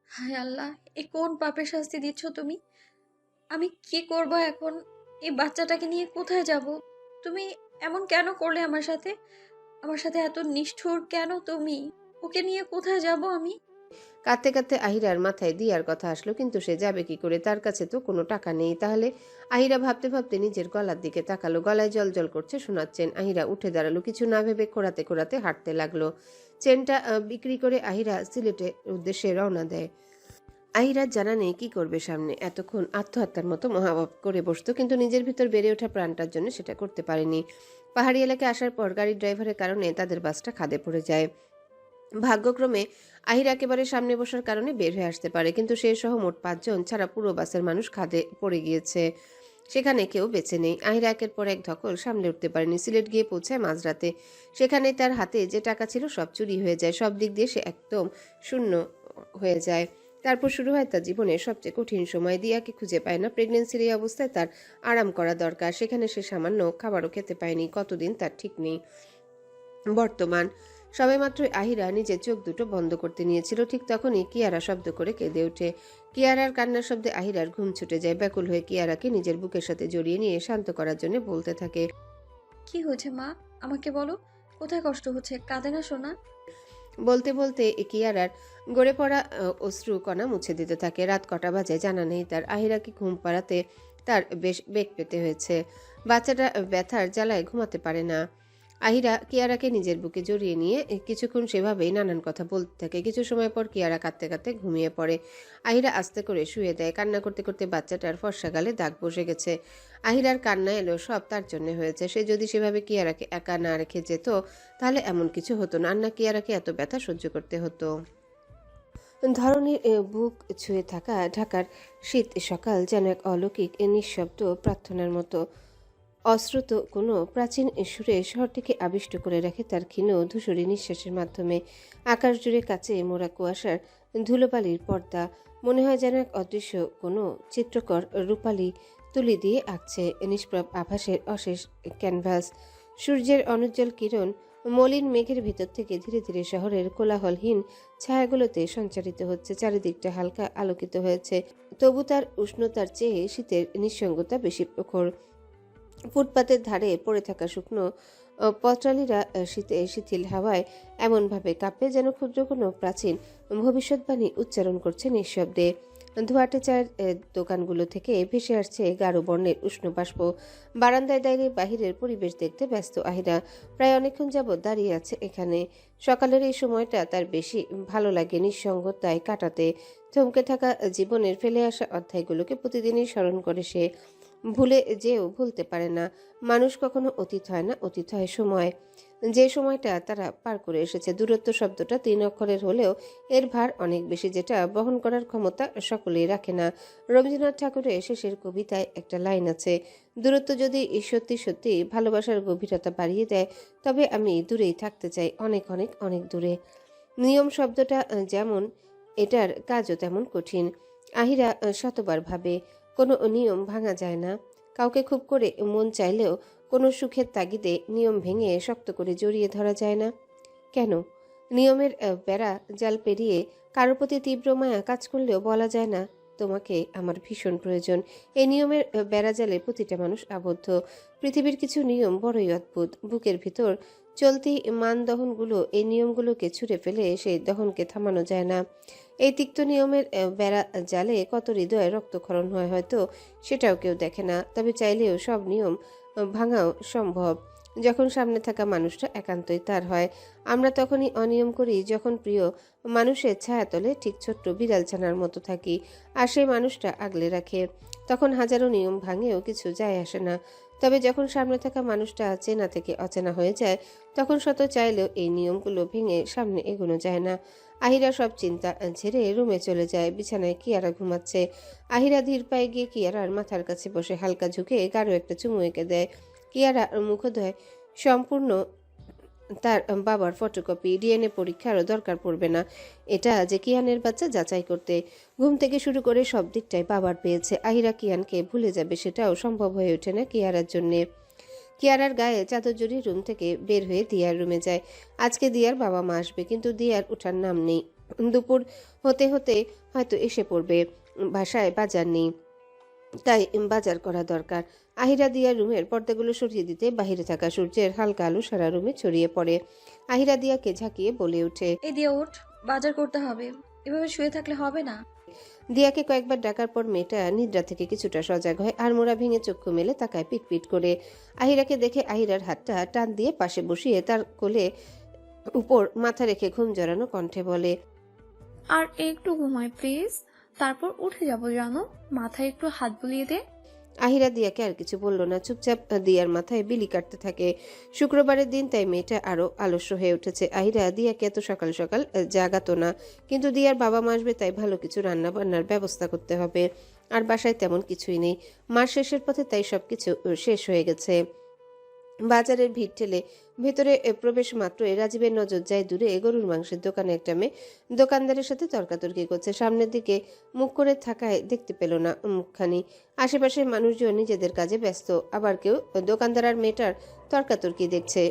হায় আল্লাহ, এ কোন পাপের শাস্তি দিচ্ছ তুমি? আমি কি করব এখন? এই বাচ্চাটাকে নিয়ে কোথায় যাব? তুমি এমন কেন করলে আমার সাথে? আমার সাথে এত নিষ্ঠুর কেন তুমি? ওকে নিয়ে কোথায় যাব আমি? কাঁদতে কাঁদতে আহিরার মাথায় দিয়ার কথা আসলো, কিন্তু সে যাবে কি করে? তার কাছে তো কোনো টাকা নেই। তাহলে আহিরা ভাবতে ভাবতে নিজের গলার দিকে তাকালো। গলায় জল করছে সোনার চেন। আহিরা উঠে দাঁড়ালো, কিছু না ভেবে খোঁড়াতে খোঁড়াতে হাঁটতে লাগলো। চেনটা বিক্রি করে আহিরা সিলেটের উদ্দেশ্যে রওনা দেয়। আহিরার জানা নেই কি করবে সামনে। এতক্ষণ আত্মহত্যার মতো মহাভাব করে বসতো, কিন্তু নিজের ভিতর বেড়ে ওঠা প্রাণটার জন্য সেটা করতে পারেনি। পাহাড়ি এলাকায় আসার পর গাড়ির ড্রাইভারের কারণে তাদের বাসটা খাদে পড়ে যায়। ভাগ্যক্রমে আহির একেবারে সামনে বসার কারণে বের হয়ে আসতে পারে, কিন্তু সে সহ মোট 5 জন ছাড়া পুরো বাসের মানুষ খাদে পড়ে গিয়েছে। সেখানে কেউ বেঁচে নেই। আহিরা একের পর এক ধকল সামলে উঠতে পারেনি। সিলেট গিয়ে পৌঁছায় মাঝরাতে। সেখানে তার হাতে যে টাকা ছিল সব চুরি হয়ে যায়। সব দিক দিয়ে সে একদম শূন্য হয়ে যায়। তারপর শুরু হয় তার জীবনের সবচেয়ে কঠিন সময়। দিয়াকে খুঁজে পায় না। প্রেগনেন্সির এই অবস্থায় তার আরাম করা দরকার। সেখানে সে সামান্য খাবারও খেতে পায়নি। কতদিন তার ঠিক নেই। বর্তমান সবেমাত্রই আহিরা নিজের চোখ দুটো বন্ধ করতে নিয়েছিল, ঠিক তখনই কিয়ারা শব্দ করে কেঁদে ওঠে। কিয়ারার কান্নার শব্দে আহিরার ঘুম ছুটে যায়। ব্যাকুল হয়ে কিয়ারাকে নিজের বুকের সাথে জড়িয়ে নিয়ে শান্ত করার জন্য বলতে থাকে। কি হয়েছে মা? আমাকে বলো, কোথায় কষ্ট হচ্ছে? কাঁদে না সোনা? বলতে বলতে কিয়ারার গড়ে পড়া অশ্রু কণা মুছে দিতে থাকে। রাত কটা বাজে জানা নেই তার। আহিরাকে ঘুম পাড়াতে তার বেশ বেগ পেতে হয়েছে। বাচ্চাটা ব্যথার জ্বালায় ঘুমাতে পারে না। আহিরা কিয়ারাকে নিজের বুকে জড়িয়ে নিয়ে কিছুক্ষণ সেভাবেই নানান কথা বলতে থাকে। কিছু সময় পর কিয়ারা কাঁদতে কাঁদতে ঘুমিয়ে পড়ে। আহিরা আস্তে করে শুয়ে দেয়। কান্না করতে করতে বাচ্চাটার ফর্সা গালে দাগ বসে গেছে। আহিরার কান্না এলো সব তার জন্য হয়েছে। সে যদি সেভাবে কিয়ারাকে একা না রেখে যেত, তাহলে এমন কিছু হতো না। আর না কিয়ারাকে এত ব্যথা সহ্য করতে হতো। ধরনীর বুক ছুঁয়ে থাকা ঢাকার শীত সকাল যেন এক অলৌকিক নিঃশব্দ প্রার্থনার মতো। অশ্রুত কোনো প্রাচীন সুরে শহরটিকে আবিষ্ট করে রাখে তার ক্ষীণ ধূসরি নিঃশ্বাসের মাধ্যমে। আকাশ জুড়ে কাছে মোড়া কুয়াশার ধুলোবালির পর্দা। মনে হয় যেন এক অদৃশ্য কোনো চিত্রকর রূপালী তুলি দিয়ে আঁকছে নিষ্প্রভ আভাসের অশেষ ক্যানভাস। সূর্যের অনুজ্জ্বল কিরণ মলিন মেঘের ভিতর থেকে ধীরে ধীরে শহরের কোলাহলহীন ছায়াগুলোতে সঞ্চারিত হচ্ছে। চারিদিকটা হালকা আলোকিত হয়েছে, তবু তার উষ্ণতার চেয়ে শীতের নিঃসঙ্গতা বেশি প্রখর। ফুটপাতের ধারে পড়ে থাকা শুকনো পথচারীরা শীতে শিথিল হাওয়ায় এমনভাবে কাঁপে যেন ক্ষুদ্র কোনো প্রাচীন ভবিষ্যৎবাণী উচ্চারণ করছে নিঃশব্দে। ধোঁয়াটে চায়ের দোকানগুলো থেকে ভেসে আসছে গাঢ় বর্ণের উষ্ণ বাষ্প। বারান্দায় দাঁড়িয়ে বাহিরের পরিবেশ দেখতে ব্যস্ত আহিরা। প্রায় অনেকক্ষণ যাবৎ দাঁড়িয়ে আছে এখানে। সকালের এই সময়টা তার বেশি ভালো লাগে নিঃসঙ্গতায় কাটাতে। থমকে থাকা জীবনের ফেলে আসা অধ্যায়গুলোকে প্রতিদিনই স্মরণ করে সে। ভুলে যেও ভুলতে পারে না। মানুষ কখনো অতীত হয় না, অতীত হয় সময়। যে সময়টা তারা পার করে এসেছে। দূরত্ব শব্দটা 3 অক্ষরের হলেও এর ভার অনেক বেশি, যেটা বহন করার ক্ষমতা সকলেই রাখে না। রবীন্দ্রনাথ ঠাকুরের শেষের কবিতায় একটা লাইন আছে, দূরত্ব যদি সত্যি সত্যি ভালোবাসার গভীরতা বাড়িয়ে দেয়, তবে আমি দূরেই থাকতে চাই, অনেক অনেক অনেক দূরে। নিয়ম শব্দটা যেমন, এটার কাজও তেমন কঠিন। আহিরা শতবার ভাবে, কোনো নিয়ম ভাঙা যায় না। কাউকে খুব করে মন চাইলেও কোনো সুখের তাগিদে নিয়ম ভেঙে শক্ত করে জড়িয়ে ধরা যায় না। কেন? নিয়মের বেড়া জাল পেরিয়ে কারো প্রতি তীব্র মায়া কাজ করলেও বলা যায় না, তোমাকে আমার ভীষণ প্রয়োজন। এই নিয়মের বেড়াজালে প্রতিটা মানুষ আবদ্ধ। পৃথিবীর কিছু নিয়ম বড়ই অদ্ভুত। বুকের ভিতর চলতি মানদহনগুলো এই নিয়মগুলোকে ছুঁড়ে ফেলে সেই দহনকে থামানো যায় না। এই তিক্ত নিয়মের বেড়া জালে কত হৃদয়ে রক্তক্ষরণ হয় হয়তো সেটাও কেউ দেখে না। তবে চাইলেও সব নিয়ম ভাঙাও সম্ভব, যখন সামনে থাকা মানুষটা একান্তই তার হয়। আমরা তখনই অনিয়ম করি যখন প্রিয় মানুষের ছায়াতলে ঠিক ছোট্ট বিড়াল ছানার মতো থাকি, আর সেই মানুষটা আগলে রাখে। তখন হাজারো নিয়ম ভাঙেও কিছু যায় আসে না। তবে যখন সামনে থাকা মানুষটা চেনা থেকে অচেনা হয়ে যায়, তখন শত চাইলেও এই নিয়মগুলো ভেঙে সামনে এগোনো যায় না। আহিরা সব চিন্তা ঝেড়ে রুমে চলে যায়। বিছানায় কিয়ারা ঘুমাচ্ছে। আহিরা ধীর পায়ে গিয়ে কিয়ারার মাথার কাছে বসে হালকা ঝুঁকে গাঢ় একটা চুমু এঁকে দেয়। কিয়ারা মুখোদয় সম্পূর্ণ তার বাবার ফটোকপি। ডিএনএ পরীক্ষারও দরকার পড়বে না। এটা যে কিয়ানের বাচ্চা যাচাই করতে। ঘুম থেকে শুরু করে সব দিকটাই বাবার পেয়েছে। আহিরা কিয়ানকে ভুলে যাবে সেটাও সম্ভব হয়ে ওঠে না কিয়ারার জন্যে। কিয়ারার গায়ে চাদর জড়িয়ে রুম থেকে বের হয়ে দিয়ার রুমে যায়। আজকে দিয়ার বাবা মা আসবে, কিন্তু দিয়ার ওঠার নাম নেই। দুপুর হতে হতে হয়তো এসে পড়বে। বাসায় বাজার নেই, তাই বাজার করা দরকার। আহিরা দিয়ার রুমের পর্দাগুলো সরিয়ে দিতে বাহিরে থাকা সূর্যের হালকা আলো সারা রুমে ছড়িয়ে পড়ে। আহিরা দিয়াকে ঝাঁকিয়ে বলে ওঠে। এই দিয়ে ওঠ, বাজার করতে হবে। এভাবে শুয়ে থাকলে হবে না। দিয়াকে কয়েকবার ডাকার পর মেয়েটা নিদ্রা থেকে কিছুটা সজাগ হয়, আর মোড়া ভেঙে চক্ষু মেলে তাকায় পিটপিট করে। আহিরাকে দেখে আহিরার হাতটা টান দিয়ে পাশে বসিয়ে তার কোলে উপর মাথা রেখে ঘুম জড়ানো কণ্ঠে বলে, আর একটু ঘুমাই প্লিজ, তারপর উঠে যাবো জানো। মাথায় একটু হাত বুলিয়ে দে। আহিরা দিয়াকে আর কিছু বলল না, চুপচাপ দিয়ার মাথায় বিলি কাটতে থাকে। শুক্রবারের দিন, তাই মেয়েটা আরো আলস্য হয়ে উঠেছে। আহিরা দিয়াকে এত সকাল সকাল জাগাতো না, কিন্তু দিয়ার বাবা মা আসবে, তাই ভালো কিছু রান্না বান্নার ব্যবস্থা করতে হবে। আর বাসায় তেমন কিছুই নেই, মাস শেষের পথে, তাই সবকিছু শেষ হয়ে গেছে। বাজারের ভিড় ঠেলে ভেতরে প্রবেশ মাত্রই রাজীবের নজর যায় দূরে গরুর মাংসের দোকানে একটা মেয়ে দোকানদারের সাথে তর্কাতর্কি করছে। সামনের দিকে মুখ করে থাকায় দেখতে পেল না মুখখানি। আশেপাশের মানুষজন নিজেদের কাজে ব্যস্ত, আবার কেউ দোকানদার আর মেয়েটার তর্কাতর্কি দেখছে।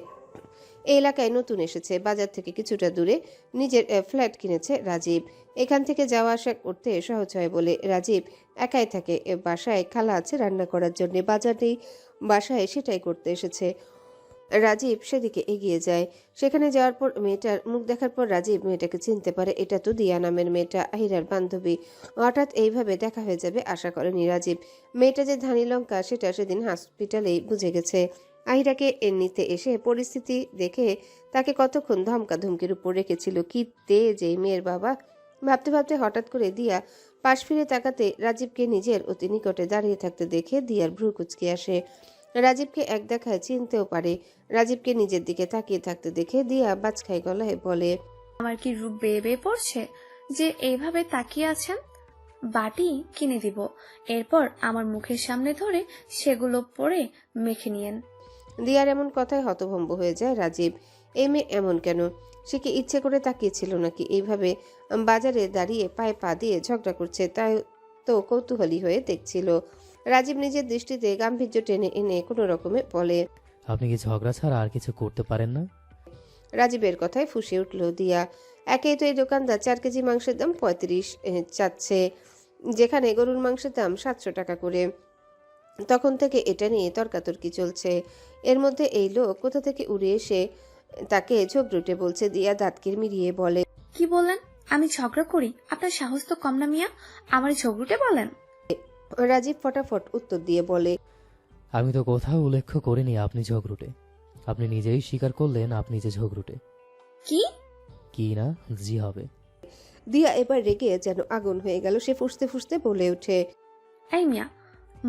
এই এলাকায় নতুন এসেছে, বাজার থেকে কিছুটা দূরে নিজের ফ্ল্যাট কিনেছে রাজীব। এখান থেকে যাওয়া আসা করতে সহজ হয় বলে রাজীব একাই থাকে। বাসায় খালা আছে রান্না করার জন্য, বাজার নেই বাসায়, সেটাই করতে এসেছে। রাজীব সেদিকে এগিয়ে যায়। সেখানে যাওয়ার পর মেয়েটার মুখ দেখার পর রাজীব মেয়েটাকে চিনতে পারে। এটা তো দিয়া নামের মেয়েটা, আহিরার বান্ধবী। হঠাৎ এইভাবে দেখা হয়ে যাবে আশা করেনি রাজীব। মেয়েটা যে ধানি লঙ্কা সেটা সেদিন হসপিটালেই বুঝে গেছে। আহিরাকে নিতে এসে পরিস্থিতি দেখে তাকে কতক্ষণ ধমকাধমকির উপর রেখেছিল। কি তেজ এই মেয়ের বাবা! ভাবতে ভাবতে হঠাৎ করে দিয়া পাশ ফিরে তাকাতে রাজীবকে নিজের অতি নিকটে দাঁড়িয়ে থাকতে দেখে দিয়ার ভ্রু কুঁচকে আসে। রাজীবকে এক দেখায় চিনতেও পারে। রাজীবকে নিজের দিকে তাকিয়ে থাকতে দেখে দিয়া বাজখাই গলায় বলে, আমার কি রূপ বেয়ে বেয়ে পড়ছে যে এইভাবে তাকিয়ে আছেন? বাটি কিনে দিব, এরপর আমার মুখের সামনে ধরে সেগুলো পরে মেখে নিয়েন। দিয়ার এমন কথায় হতভম্ব হয়ে যায় রাজীব। এই মেয়ে এমন কেন? সে কি ইচ্ছে করে তাকিয়েছিল নাকি? এইভাবে বাজারে দাঁড়িয়ে পায়ে পা দিয়ে ঝগড়া করছে, তাই তো কৌতূহলী হয়ে দেখছিল। রাজীব নিজের দৃষ্টিতে গাম্ভীর্য টেনে এনে কোনো রকমে বলে, আপনি কি ঝগড়া ছাড়া আর কিছু করতে পারেন না? রাজীবের কথায় ফুঁসে উঠল দিয়া। একেই তো এই দোকানদার 4 কেজি মাংসের দাম 35 চাচ্ছে, যেখানে গরুর মাংসের দাম 700 টাকা করে। তখন থেকে এটা নিয়ে তর্কাতর্কি চলছে। এর মধ্যে এই লোক কোথা থেকে উড়ে এসে তাকে ঝগড়ুটে বলছে। দিয়া দাঁত কিরমিরিয়ে বলে, কি বললেন? আমি ঝগড়া করি? আপনার সাহস তো কম না মিয়া, আমার ঝগড়ুটে বলেন? রাজীব ফটাফট উত্তর দিয়ে বলে, আমি তো কোথাও উল্লেখ করিনি আপনি ঝগড়ুটে। আপনি নিজেই স্বীকার করলেন আপনি যে ঝগড়ুটে। কি? কি না জি হবে। দিয়া এবার রেগে যেন আগুন হয়ে গেল। সে ফুঁসতে ফুঁসতে বলে ওঠে, এই মিয়া,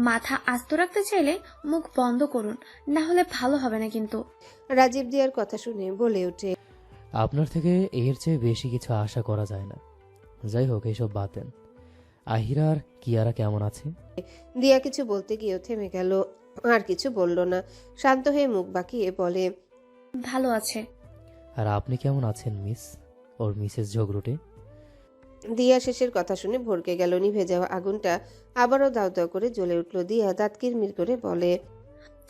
মাথা আস্ত রাখতে চাইলে মুখ বন্ধ করুন, না হলে ভালো হবে না কিন্তু। রাজীব দিয়ার কথা শুনে বলে ওঠে, আপনার থেকে এর চেয়ে বেশি কিছু আশা করা যায় না। যাই হোক, এইসব বাদ দেন। আহিরা আর কিয়ারা কেমন আছে? দিয়া কিছু বলতে গিয়েও থেমে গেল, আর কিছু বলল না। শান্ত হয়ে মুখ বাঁকিয়ে বলে, ভালো আছে। আর আপনি কেমন আছেন মিস ওর মিসেস ঝগড়ুটে? দিয়া শেষের কথা শুনে ভরকে গেল। নিভে যাওয়া আগুনটা আবারও দাউ দাউ করে জ্বলে উঠল। দিয়া দাঁত কিরমির করে বলে,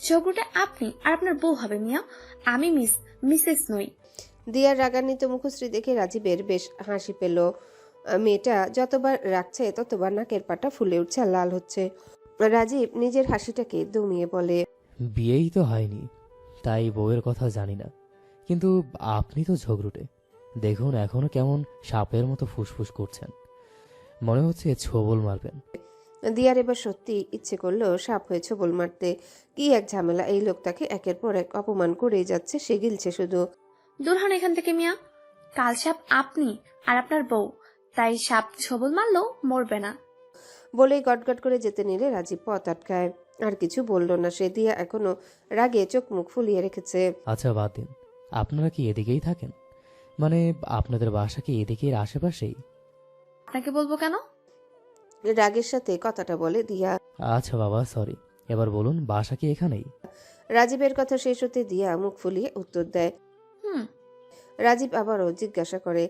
ঝগড়ুটে আপনি, আর আপনার বউ হবে মিয়া। আমি মিসেস নই। দিয়ার রাগান্বিত মুখশ্রী দেখে রাজীবের বেশ হাসি পেল। মেয়েটা যতবার রাখছে ততবার নাকের পাটা ফুলে উঠছে আর লাল হচ্ছে। রাজীব নিজের হাসিটাকে দমিয়ে বলে, বিয়েই তো হয়নি, তাই বউয়ের কথা জানি না, কিন্তু আপনি তো ঝগড়ুটে। দেখুন এখনো কেমন সাপের মতো ফুসফুস করছেন, মনে হচ্ছে ছোবল মারবেন। দিয়ার এবার সত্যি ইচ্ছে করলো সাপ হয়ে ছোবল মারতে। কি এক ঝামেলা! এই লোকটাকে একের পর এক অপমান করেই যাচ্ছে, সে গিলছে শুধু। দূর হন এখান থেকে মিয়া। কাল সাপ আপনি আর আপনার বউ, তাই সাপ ছবল মারলেও মরবে না। বলেই গটগট করে যেতে নিলে রাজীব পথ আটকায়। আর কিছু বলল না সে। দিয়া এখনো রাগে চোখ মুখ ফুলিয়ে রেখেছে। আচ্ছা বাদ দিন, আপনারা কি এদিকেই থাকেন? মানে আপনাদের বাসা কি এদিকের আশেপাশেই? আপনাকে বলবো কেন? রাগের সাথে কথাটা বলে দিয়া। আচ্ছা বাবা সরি, এবার বলুন বাসা কি এখানেই? রাজীবের কথা শেষ হতে দিয়া মুখ ফুলিয়ে উত্তর দেয়। হুম। রাজীব আবারও জিজ্ঞাসা করে,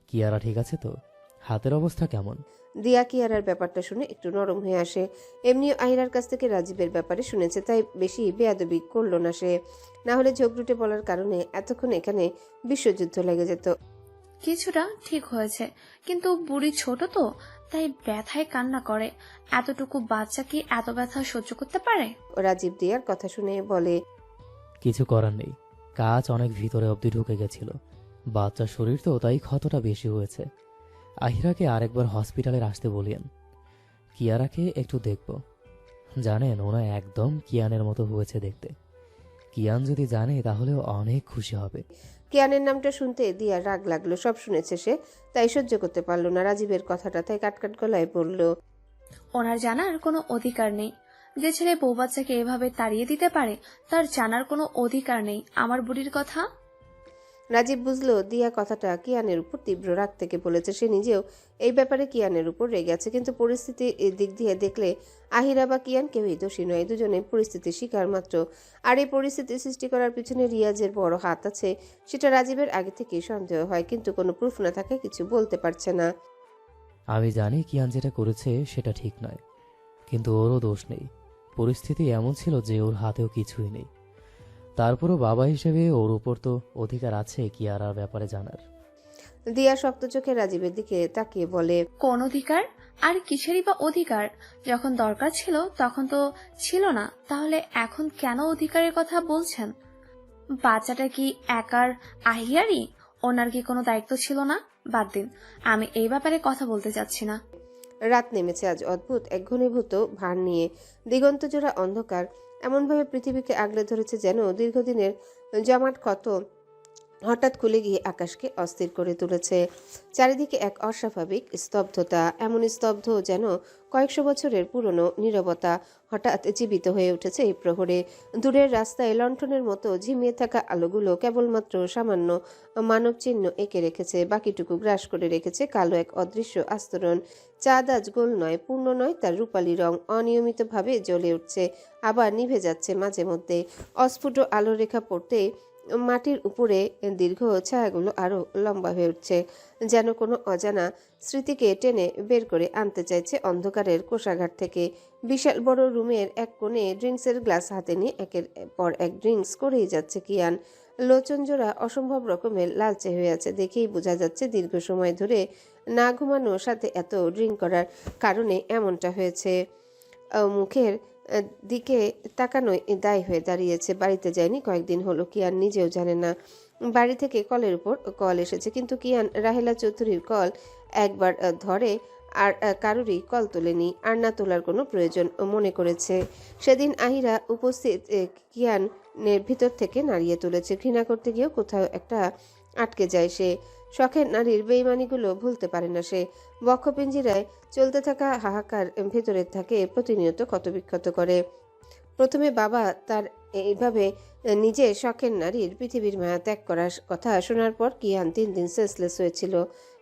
কিয়ারা ঠিক আছে তো? হাতের অবস্থা কেমন? দিয়া কিয়ারার ব্যাপারটা শুনে একটু নরম হয়ে আসে। এমনিও আহিরার কাছ থেকে রাজীবের ব্যাপারে শুনেছে, তাই বেশি বেয়াদবি করলো না সে। না হলে ঝগড়ুটে বলার কারণে এতক্ষণ এখানে বিশ্বযুদ্ধ লেগে যেত। কিছুটা ঠিক হয়েছে, কিন্তু বুড়ি ছোট তো, তাই ব্যথায় কান্না করে। এতটুকু বাচ্চা কি এত ব্যথা সহ্য করতে পারে? রাজীব দিয়ার কথা শুনে বলে, কিছু করার নেই, কাজ অনেক ভিতরে অবধি ঢুকে গেছিল। বাচ্চার শরীর তো, তাই ক্ষতটা বেশি হয়েছে। আহিরাকে আরেকবার হসপিটালে আসতে বলিয়েন। কিয়ারাকে একটু দেখব। জানেন, ওনা একদম কিয়ানের মতো হয়েছে দেখতে। কিয়ান যদি জানে তাহলেও অনেক খুশি হবে। কিয়ানের নামটা শুনতে দিয়ার রাগ লাগলো। সব শুনেছে সে, তাই সহ্য করতে পারলো না রাজীবের কথাটা, তাই কাটকাট গলায় বলল, ওনার জানার কোনো অধিকার নেই। যে ছেলে বউ বাচ্চাকে এভাবে তাড়িয়ে দিতে পারে, তার জানার কোনো অধিকার নেই আমার বুড়ির কথা। রাজীব বুঝলো দিয়া কথাটা কিয়ানের উপর তীব্র রাগ থেকে বলেছে। সে নিজেও এই ব্যাপারে কিয়ানের উপর রেগে আছে, কিন্তু পরিস্থিতি দিক দিয়ে দেখলে আহিরা বা কিয়ান কেউই দোষী নয়, দুজনে পরিস্থিতির শিকার মাত্র। আর এই পরিস্থিতি সৃষ্টি করার পিছনে রিয়াজের বড় হাত আছে, সেটা রাজীবের আগে থেকেই সন্দেহ হয়, কিন্তু কোনো প্রুফ না থাকায় কিছু বলতে পারছে না। আমি জানি কিয়ান যেটা করেছে সেটা ঠিক নয়, কিন্তু ওরও দোষ নেই। পরিস্থিতি এমন ছিল যে ওর হাতেও কিছুই নেই। তারপরও বাবা হিসেবে ওর উপর তো অধিকার আছে কিয়ারার ব্যাপারে জানার। দিয়া শক্ত চোখে রাজীবের দিকে তাকিয়ে বলে, কোন অধিকার? আর কিসেরই বা অধিকার? যখন দরকার ছিল তখন তো ছিল না, তাহলে এখন কেন অধিকারের কথা বলছেন? বাচ্চাটা কি একার আহিয়ারই? ওনার কি কোনো দায়িত্ব ছিল না? বাদ দিন, আমি এই ব্যাপারে কথা বলতে চাচ্ছি না। রাত নেমেছে আজ অদ্ভুত এক ঘনীভূত ভার নিয়ে। দিগন্ত জোড়া অন্ধকার এমনভাবে পৃথিবীকে আগলে ধরেছে যেন দীর্ঘদিনের জমাট ক্ষত হঠাৎ খুলে গিয়ে আকাশকে অস্থির করে তুলেছে। চারিদিকে এক অস্বাভাবিক স্তব্ধতা, এমন স্তব্ধ যেন কয়েকশো বছরের পুরনো নীরবতা হঠাৎ জীবিত হয়ে উঠেছে এই প্রহরে। দূরের রাস্তায় লণ্ঠনের মতো ঝিমিয়ে থাকা আলোগুলো কেবলমাত্র সামান্য মানব চিহ্ন এঁকে রেখেছে, বাকিটুকু গ্রাস করে রেখেছে কালো এক অদৃশ্য আস্তরণ। চাঁদ আজ গোল নয়, পূর্ণ নয়, তার রূপালী রং অনিয়মিতভাবে জ্বলে উঠছে, আবার নিভে যাচ্ছে মাঝে মধ্যে। অস্ফুট আলোর রেখা পড়তে মাটির উপরে দীর্ঘ ছায়াগুলো আরো লম্বা হয়ে উঠছে, যেন কোনো অজানা স্মৃতিকে টেনে বের করে আনতে চাইছে অন্ধকারের কোষাঘাট থেকে। বিশাল বড় রুমের এক কোণে ড্রিঙ্কসের গ্লাস হাতে নিয়ে একের পর এক ড্রিঙ্কস করেই যাচ্ছে কিয়ান। লোচন জোড়া অসম্ভব রকমের লালচে হয়ে আছে, দেখেই বোঝা যাচ্ছে দীর্ঘ সময় ধরে না ঘুমানোর সাথে এত ড্রিঙ্ক করার কারণে এমনটা হয়েছে। মুখের দিকে তাকানোই দায় হয়ে দাঁড়িয়েছে। বাড়িতে যায়নি কয়েকদিন হলো, কিয়ান নিজেও জানে না। বাড়ি থেকে কলের উপর কল এসেছে, কিন্তু কিয়ান রাহেলা চৌধুরীর কল একবার ধরে আর কারোরই কল তোলেনি, আর না তোলার কোনো প্রয়োজন মনে করেছে। সেদিন আহিরা উপস্থিত কিয়ানের ভিতর থেকে নাড়িয়ে তুলেছে। ঘৃণা করতে গিয়েও কোথাও একটা আটকে যায় সে। শখের নারীর বেইমানিগুলো ভুলতে পারে না সে। বক্ষপিঞ্জিরায় চলতে থাকা হাহাকার ভেতরের থাকে প্রতিনিয়ত ক্ষতবিক্ষত করে। প্রথমে বাবা তার এইভাবে নিজে শখের নারীর পৃথিবীর মায়া ত্যাগ করার কথা শোনার পর কিয়ান 3 দিন সেন্সলেস হয়েছিল।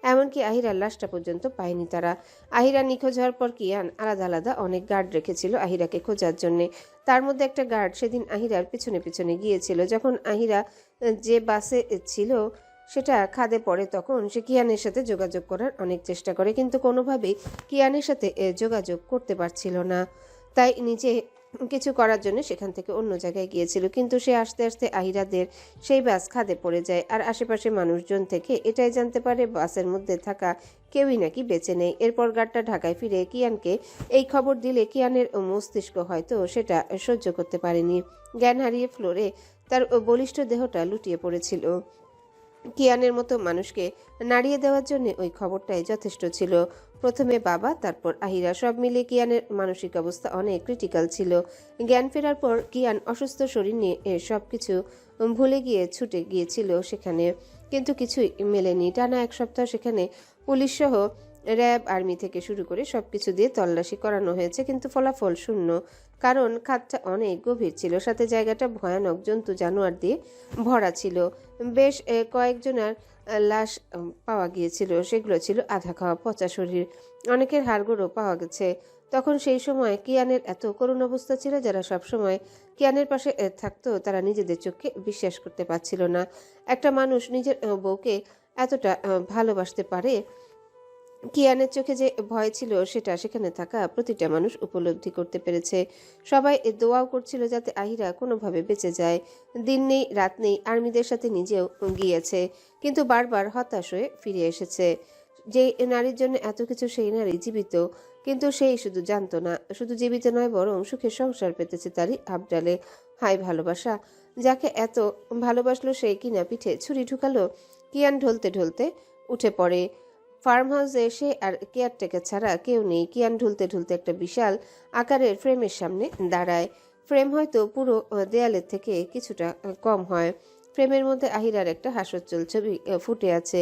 এমনকি আহিরার লাশটা পর্যন্ত পায়নি তারা। আহিরা নিখোঁজ হওয়ার পর কিয়ান আলাদা আলাদা অনেক গার্ড রেখেছিল আহিরাকে খোঁজার জন্যে। তার মধ্যে একটা গার্ড সেদিন আহিরার পিছনে পিছনে গিয়েছিল। যখন আহিরা যে বাসে ছিল সেটা খাদে পড়ে, তখন সে কিয়ানের সাথে যোগাযোগ করার অনেক চেষ্টা করে, কিন্তু কোনোভাবেই কিয়ানের সাথে যোগাযোগ করতে পারছিল না। তাই নিজে কিছু করার জন্য সেখান থেকে অন্য জায়গায় গিয়েছিল, কিন্তু সে আস্তে আস্তে আহিরাদের সেই বাস খাদে পড়ে যায়। আর আশেপাশে মানুষজন থেকে এটাই জানতে পারে বাসের মধ্যে থাকা কেউই নাকি বেঁচে নেই। এরপর গার্ডটা ঢাকায় ফিরে কিয়ানকে এই খবর দিলে কিয়ানের মস্তিষ্ক হয়তো সেটা সহ্য করতে পারেনি। জ্ঞান হারিয়ে ফ্লোরে তার বলিষ্ঠ দেহটা লুটিয়ে পড়েছিল। কিয়ানের মতো মানুষকে নাড়িয়ে দেওয়ার জন্য ওই খবরটাই যথেষ্ট ছিল। প্রথমে বাবা, তারপর আহিরা, সব মিলে কিয়ানের মানসিক অবস্থা অনেক ক্রিটিক্যাল ছিল। জ্ঞান ফেরার পর কিয়ান অসুস্থ শরীর নিয়ে সবকিছু ভুলে গিয়ে ছুটে গিয়েছিল সেখানে, কিন্তু কিছুই মেলেনি। টানা 1 সপ্তাহ সেখানে পুলিশ সহ র্যাব, আর্মি থেকে শুরু করে সবকিছু দিয়ে তল্লাশি করানো হয়েছে, কিন্তু ফলাফল শূন্য। কারণ খাতটা অনেক গভীর ছিল, সাথে জায়গাটা ভয়ানক জন্তু জানোয়ার দিয়ে ভরা ছিল। বেশ কয়েকজনের লাশ পাওয়া গিয়েছিল, সেগুলো ছিল আধা খাওয়া পচা শরীর। অনেকের হাড়গোড়ও পাওয়া গেছে। তখন সেই সময় কিয়ানের এত করুণ অবস্থা ছিল, যারা সব সময় কিয়ানের পাশে থাকতো তারা নিজেদের চোখকে বিশ্বাস করতে পারছিল না। একটা মানুষ নিজের বউকে এতটা ভালোবাসতে পারে, কিয়ানের চোখে যে ভয় ছিল সেটা সেখানে থাকা প্রতিটা মানুষ উপলব্ধি করতে পেরেছে। সবাই দোয়াও করছিল যাতে আহিরা কোনোভাবে বেঁচে যায়। দিন নেই রাত নেই আর্মিদের সাথে নিজেও গিয়েছে, কিন্তু বারবার হতাশ হয়ে ফিরে এসেছে। যে নারীর জন্য এত কিছু সেই নারী জীবিত, কিন্তু সেই শুধু জানতো না, শুধু জীবিত নয় বরং সুখের সংসার পেতেছে তারই আবডালে। হায় ভালোবাসা! যাকে এত ভালোবাসলো সেই কিনা পিঠে ছুরি ঢুকালো। কিয়ান ঢলতে ঢলতে উঠে পড়ে। ফার্ম হাউসে এসে আর কেয়ারটেকার ছাড়া কেউ নেই। কিয়ান ঢুলতে ঢুলতে একটা বিশাল আকারের ফ্রেমের সামনে দাঁড়ায়। ফ্রেম হয়তো পুরো দেয়ালের থেকে কিছুটা কম হয়। ফ্রেমের মধ্যে আহিরার একটা হাস্যোজ্জ্বল ছবি ফুটে আছে।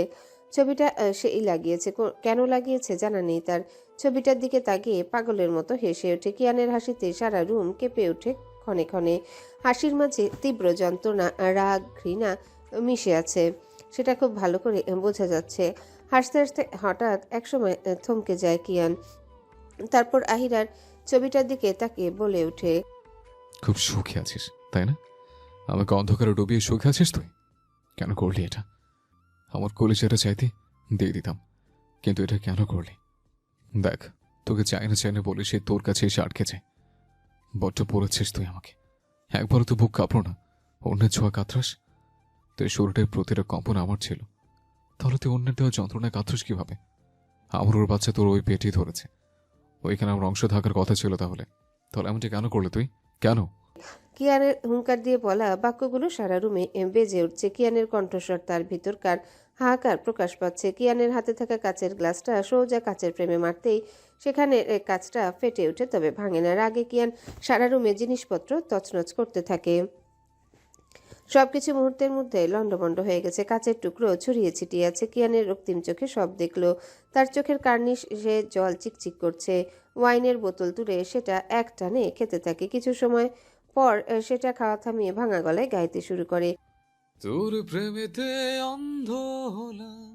ছবিটা সেই লাগিয়েছে, কেন লাগিয়েছে জানা নেই তার। ছবিটার দিকে তাকিয়ে পাগলের মতো হেসে ওঠে। কিয়ানের হাসিতে সারা রুম কেঁপে ওঠে ক্ষণে ক্ষণে। হাসির মাঝে তীব্র যন্ত্রণা, রাগ, ঘৃণা মিশে আছে, সেটা খুব ভালো করে বোঝা যাচ্ছে। হাসতে হাসতে হঠাৎ একসময় থমকে যায় কিয়ান। তারপর আহিরার ছবিটার দিকে তাকিয়ে বলে ওঠে, খুব সুখে আছিস তাই না? আমাকে অন্ধকারে ডুবিয়ে সুখে আছিস তুই? কেন করলি এটা? আমার কলিজাটা চাইতে দিয়ে দিতাম, কিন্তু এটা কেন করলি? দেখ, তোকে চাই না বলে সে তোর কাছে এসে আটকেছে। বড্ড পড়েছিস তুই আমাকে। একবারও তো বুক কাঁপড়ো না, অন্যের ছোঁয়া কাতরাস। তুই শরীরের প্রতিটা কম্পন আমার ছিল, তাহলে তুই অন্যের দেওয়া যন্ত্রণায় কাতরাস কিভাবে? আমার ওর বাচ্চা তোর ওই পেটই ধরেছে, ওইখানে আমার অংশ থাকার কথা ছিল। তাহলে তাহলে এমনটা কেন করলে তুই? কেন? কিয়ানের হুঙ্কার দিয়ে বলা বাক্যগুলো সারা রুমে বেজে উঠছে। কিয়ানের কণ্ঠস্বর, তার ভিতরকার হাহাকার প্রকাশ পাচ্ছে। কিয়ানের হাতে থাকা কাচের গ্লাসটা সোজা কাচের ফ্রেমে মারতেই সেখানে কাচটা ফেটে ওঠে, তবে ভাঙে না। রাগে কিয়ান সারা রুমে জিনিসপত্র তছনছ করতে থাকে। সবকিছু মুহূর্তের মধ্যে লণ্ডভণ্ড হয়ে গেছে। কাচের টুকরো ছড়িয়ে ছিটিয়ে আছে। কিয়ানের রক্তিম চোখে সব দেখলো। তার চোখের কার্নিশ সে জল চিকচিক করছে। ওয়াইনের বোতল তুলে সেটা এক টানে খেতে থাকে। কিছু সময় পর সেটা খাওয়া থামিয়ে ভাঙা গলায় গাইতে শুরু করে, তোর প্রেমেতে অন্ধ হলাম,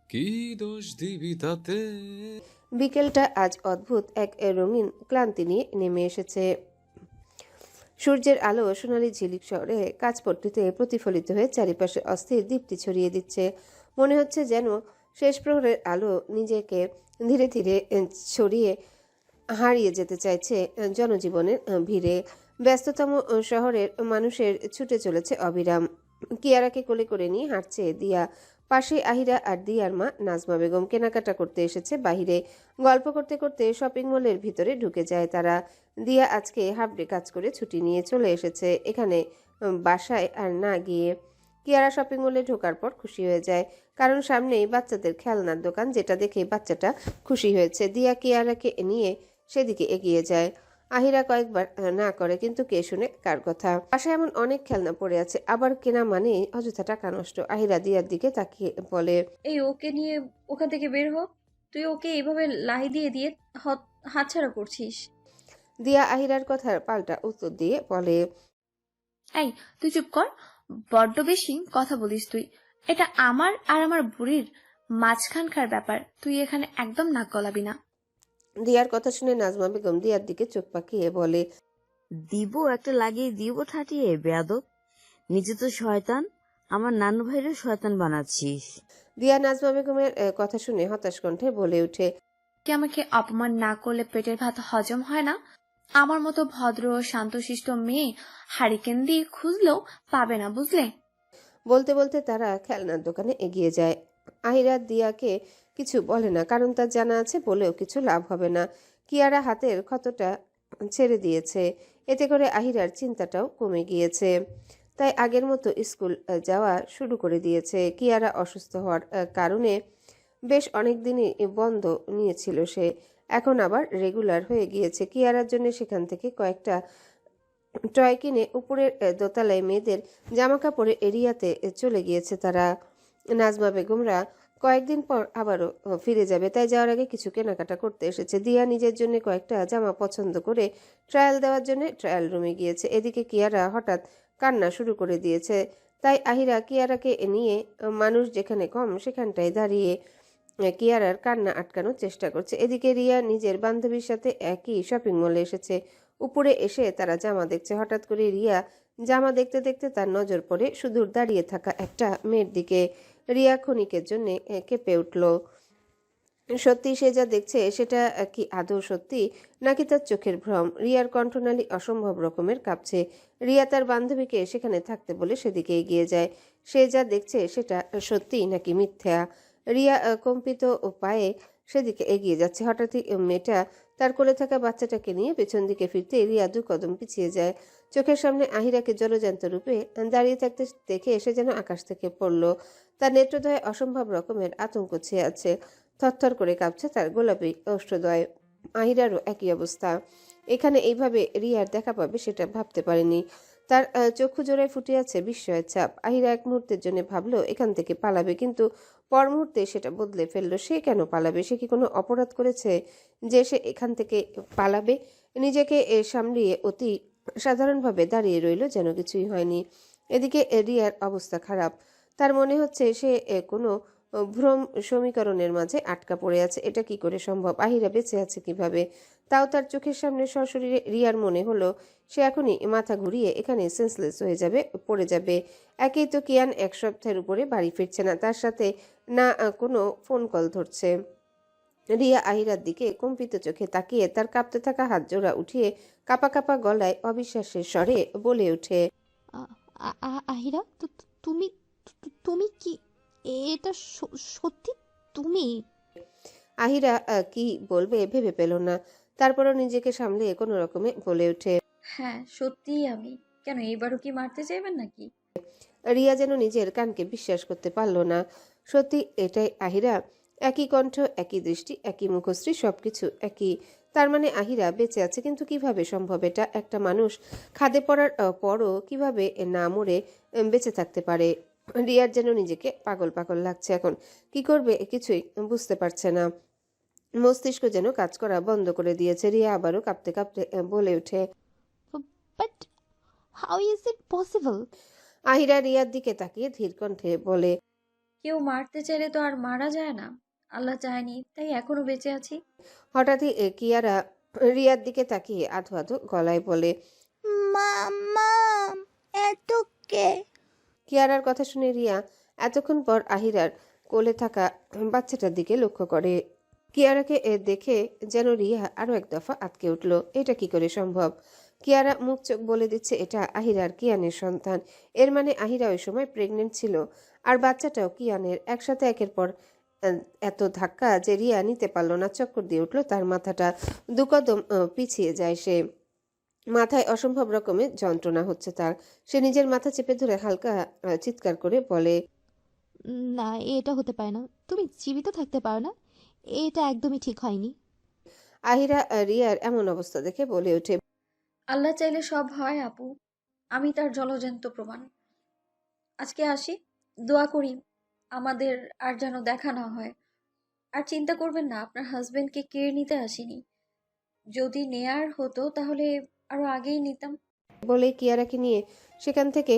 কি দোষ দিবি তাতে? বিকেলটা আজ অদ্ভুত এক রঙিন ক্লান্তি নিয়ে নেমে এসেছে। সূর্যের আলো সোনালি ঝিলিক শহরে কাঁচপট্টিতে প্রতিফলিত হয়ে চারিপাশে অস্থির দীপ্তি ছড়িয়ে দিচ্ছে। মনে হচ্ছে যেন শেষ প্রহরের আলো নিজেকে ধীরে ধীরে ছড়িয়ে হারিয়ে যেতে চাইছে জনজীবনের ভিড়ে। ব্যস্ততম শহরের মানুষের ছুটে চলেছে অবিরাম। কিয়ারাকে কোলে করে নিয়ে হাঁটছে দিয়া। পাশে আহিরা আর দিয়ার মা নাজমা বেগম কেনাকাটা করতে এসেছে বাহিরে। গল্প করতে করতে শপিং মলের ভিতরে ঢুকে যায় তারা। দিয়া আজকে হাফ ডে কাজ করে ছুটি নিয়ে চলে এসেছে এখানে, বাসায় আর না গিয়ে। কিয়ারা শপিং মলে ঢোকার পর খুশি হয়ে যায়, কারণ সামনেই বাচ্চাদের খেলনার দোকান, যেটা দেখে বাচ্চাটা খুশি হয়েছে। দিয়া কিয়ারাকে নিয়ে সেদিকে এগিয়ে যায়। আহিরা কয়েকবার না করে, কিন্তু কে শুনে কার কথা। বাসায় এমন অনেক খেলনা পড়ে আছে, আবার কেনা মানে অযথা টাকা নষ্ট। আহিরা দিয়ার দিকে তাকিয়ে বলে, এই ওকে নিয়ে ওখান থেকে বের হ। তুই ওকে এইভাবে লাই দিয়ে দিয়ে হাতছাড়া করছিস। দিয়া আহিরার কথার পাল্টা উত্তর দিয়ে বলে, এই তুই চুপ কর, বড্ড বেশি কথা বলিস তুই। এটা আমার আর আমার বুড়ির মাঝখানকার ব্যাপার, তুই এখানে একদম নাক গলাবি না। দিয়ার কথা শুনে নাজমা বেগম দিয়ার দিকে চোখ পাকিয়ে বলে, দিব একটা লাগিয়ে দিব ঠাটিয়ে বেয়াদব, নিজে তো শয়তান, আমার নানু ভাইরে শয়তান বানাচ্ছিস। দিয়া নাজমা বেগমের কথা শুনে হতাশ কণ্ঠে বলে ওঠে, কি আমাকে অপমান না করলে পেটের ভাত হজম হয় না? আমার মতো ভদ্র ও শান্তশিষ্ট মেয়ে হারিকেন দিয়ে খুঁজলেও পাবে না, বুঝলে? বলতে বলতে তারা খেলনার দোকানে এগিয়ে যায়। আহিরা দিয়াকে কিছু বলে না, কারণ তার জানা আছে বলেও কিছু লাভ হবে না। কিয়ারা হাতের ক্ষতটা ছেড়ে দিয়েছে, এতে করে আহিরার চিন্তাটাও কমে গিয়েছে। তাই আগের মতো স্কুল যাওয়া শুরু করে দিয়েছে। কিয়ারা অসুস্থ হওয়ার কারণে বেশ অনেক দিনই বন্ধ নিয়েছিল সে, এখন আবার রেগুলার হয়ে গিয়েছে। কিয়ারার জন্য সেখান থেকে কয়েকটা টয় কিনে উপরের দোতলায় মেয়েদের জামা কাপড়ের এরিয়াতে চলে গিয়েছে তারা। নাজমা বেগমরা কয়েকদিন পর আবারও ফিরে যাবে, তাই যাওয়ার আগে কিছু কেনাকাটা করতে এসেছে। দিয়া নিজের জন্য কয়েকটা জামা পছন্দ করে ট্রায়াল দেওয়ার জন্য ট্রায়াল রুমে গিয়েছে। এদিকে কিয়ারা হঠাৎ কান্না শুরু করে দিয়েছে, তাই আহিরা কিয়ারাকে নিয়ে মানুষ যেখানে কম সেখানটায় দাঁড়িয়ে কিয়ারার কান্না আটকানোর চেষ্টা করছে। এদিকে রিয়া নিজের বান্ধবীর সাথে একই শপিং মলে এসেছে। উপরে এসে তারা জামা দেখছে। হঠাৎ করে রিয়া জামা দেখতে দেখতে তার নজর পড়ে সুদূর দাঁড়িয়ে থাকা একটা মেয়ের দিকে। রিয়া ক্ষণিকের জন্য কেঁপে উঠল। সত্যি সে যা দেখছে সেটা কি আদৌ সত্যি নাকি তার চোখের ভ্রম? রিয়ার কণ্ঠনালী অসম্ভব রকমের কাঁপছে। রিয়া তার বান্ধবীকে সেখানে থাকতে বলে সেদিকে এগিয়ে যায়। সে যা দেখছে সেটা সত্যি নাকি মিথ্যা? রিয়া কম্পিত পায়ে সেদিকে এগিয়ে যাচ্ছে। হঠাৎই মেয়েটা তার কোলে থাকা বাচ্চাটাকে নিয়ে পেছন দিকে ফিরতে রিয়া 2 কদম পিছিয়ে যায়। চোখের সামনে আহিরাকে জলজ্যান্ত রূপে দাঁড়িয়ে থাকতে দেখে সে যেন আকাশ থেকে পড়ল। তার নেত্রদ্বয়ে অসম্ভব রকমের আতঙ্ক ছেয়ে আছে। থরথর করে কাঁপছে তার গোলাপি ওষ্ঠদ্বয়। আহিরারও একই অবস্থা। এখানে এইভাবে রিয়ার দেখা পাবে সেটা ভাবতে পারেনি। তার চক্ষু জোড়ায় ফুটে আছে বিস্ময়ের ছাপ। আহিরা এক মুহূর্তের জন্য ভাবলো এখান থেকে পালাবে, কিন্তু পর মুহূর্তে সেটা বদলে ফেললো। সে কেন পালাবে? সে কি কোনো অপরাধ করেছে যে সে এখান থেকে পালাবে? নিজেকে সামলিয়ে অতি সাধারণভাবে দাঁড়িয়ে রইল যেন কিছুই হয়নি। এদিকে রিয়ার অবস্থা খারাপ। তার মনে হচ্ছে সে কোনো ভ্রম সমীকরণের মাঝে আটকা পড়ে আছে। এটা কি করে সম্ভব? আহিরা বেঁচে আছে কিভাবে? তাও তার চোখের সামনে সশরীরে রিয়ার মনে হলো সে এখনই মাথা ঘুরিয়ে এখানে সেন্সলেস হয়ে যাবে, পড়ে যাবে। একেই তো কিয়ান 1 সপ্তাহের উপরে বাড়ি ফিরছে না, তার সাথে না কোনো ফোন কল ধরছে। রিয়া আহিরার দিকে কম্পিত চোখে তাকিয়ে তার কাঁপতে থাকা হাত জোড়া উঠিয়ে কাপা কাপা গলায় অবিশ্বাসের স্বরে বলে ওঠে, আহিরা, তুমি তুমি কি এটা সত্যি তুমি? আহিরা কি বলবে ভেবে পেল না। তারপরও নিজেকে সামলে কোনো রকমে বলে ওঠে, হ্যাঁ সত্যিই আমি। কেন এইবারও কি মারতে চাইবেন নাকি? রিয়া যেন নিজের কানকে বিশ্বাস করতে পারল না। সত্যি এটাই আহিরা? একই কণ্ঠ, একই দৃষ্টি, একই মুখশ্রী, সবকিছু একই। তার মানে আহিরা বেঁচে আছে। কিন্তু কিভাবে সম্ভব এটা? একটা মানুষ খাদে পড়ার পরও কিভাবে না মরে বেঁচে থাকতে পারে? রিয়ার যেন নিজেকে পাগল পাগল লাগছে এখন। কি করবে কিছুই বুঝতে পারছে না। মস্তিষ্ক যেন কাজ করা বন্ধ করে দিয়েছে। রিয়া আবারও কাঁপতে কাঁপতে বলে ওঠে, but how is it possible? Ahira রিয়ার দিকে তাকিয়ে ধীর কণ্ঠে বলে, কেউ মারতে চাইলে তো আর মারা যায় না। আল্লাহ চায়নি তাই এখনো বেঁচে আছি। হঠাৎই কিয়ারা রিয়ার দিকে তাকিয়ে আধো আধো গলায় বলে, মামা, এত কে? কিয়ারার কথা শুনে রিয়া এতক্ষণ পর আহিরার কোলে থাকা বাচ্চাটার দিকে লক্ষ্য করে। কিয়ারাকে দেখে যেন রিয়া আরো এক দফা আটকে উঠল। এটা কি করে সম্ভব? কিয়ারা মুখ চোখ বলে দিচ্ছে এটা আহিরার কিয়ানের সন্তান। এর মানে আহিরা ওই সময় প্রেগনেন্ট ছিল, আর বাচ্চাটাও কিয়ানের। একসাথে একের পর এত ধাক্কা যে রিয়া নিতে পারল না। চক্কর দিয়ে উঠল তার মাথাটা। 2 কদম পিছিয়ে যায় সে। মাথায় অসম্ভব রকমের যন্ত্রণা হচ্ছে তার। সে নিজের মাথা চেপে ধরে হালকা চিৎকার করে বলে, না, এটা হতে পারে না। তুমি জীবিত থাকতে পারো না। এটা একদমই ঠিক হয়নি। আহিরা রিয়ার এমন অবস্থা দেখে বলে ওঠে, আল্লাহ চাইলে সব হয় আপু। আমি তার জলজ্যান্ত প্রমাণ। আজকে আসি, দোয়া করি আমাদের আর যেন দেখা না হয়। আর চিন্তা করবেন না, আপনার হাজবেন্ডকে কেড়ে নিতে আসিনি। যদি নেয়ার হতো তাহলে আরো আগেই নিতাম। বলে কিয়ারাকে নিয়ে সেখান থেকে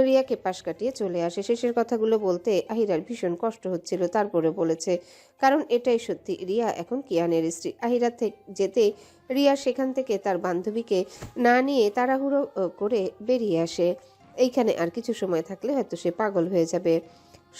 রিয়াকে পাশ কাটিয়ে চলে আসে। শেষের কথাগুলো বলতে আহিরার ভীষণ কষ্ট হচ্ছিল, তারপরে বলেছে কারণ এটাই সত্যি। রিয়া এখন কিয়ানের স্ত্রী। আহিরা যেতেই রিয়া সেখান থেকে তার বান্ধবীকে না নিয়ে তাড়াহুড়ো করে বেরিয়ে আসে। এইখানে আর কিছু সময় থাকলে হয়তো সে পাগল হয়ে যাবে।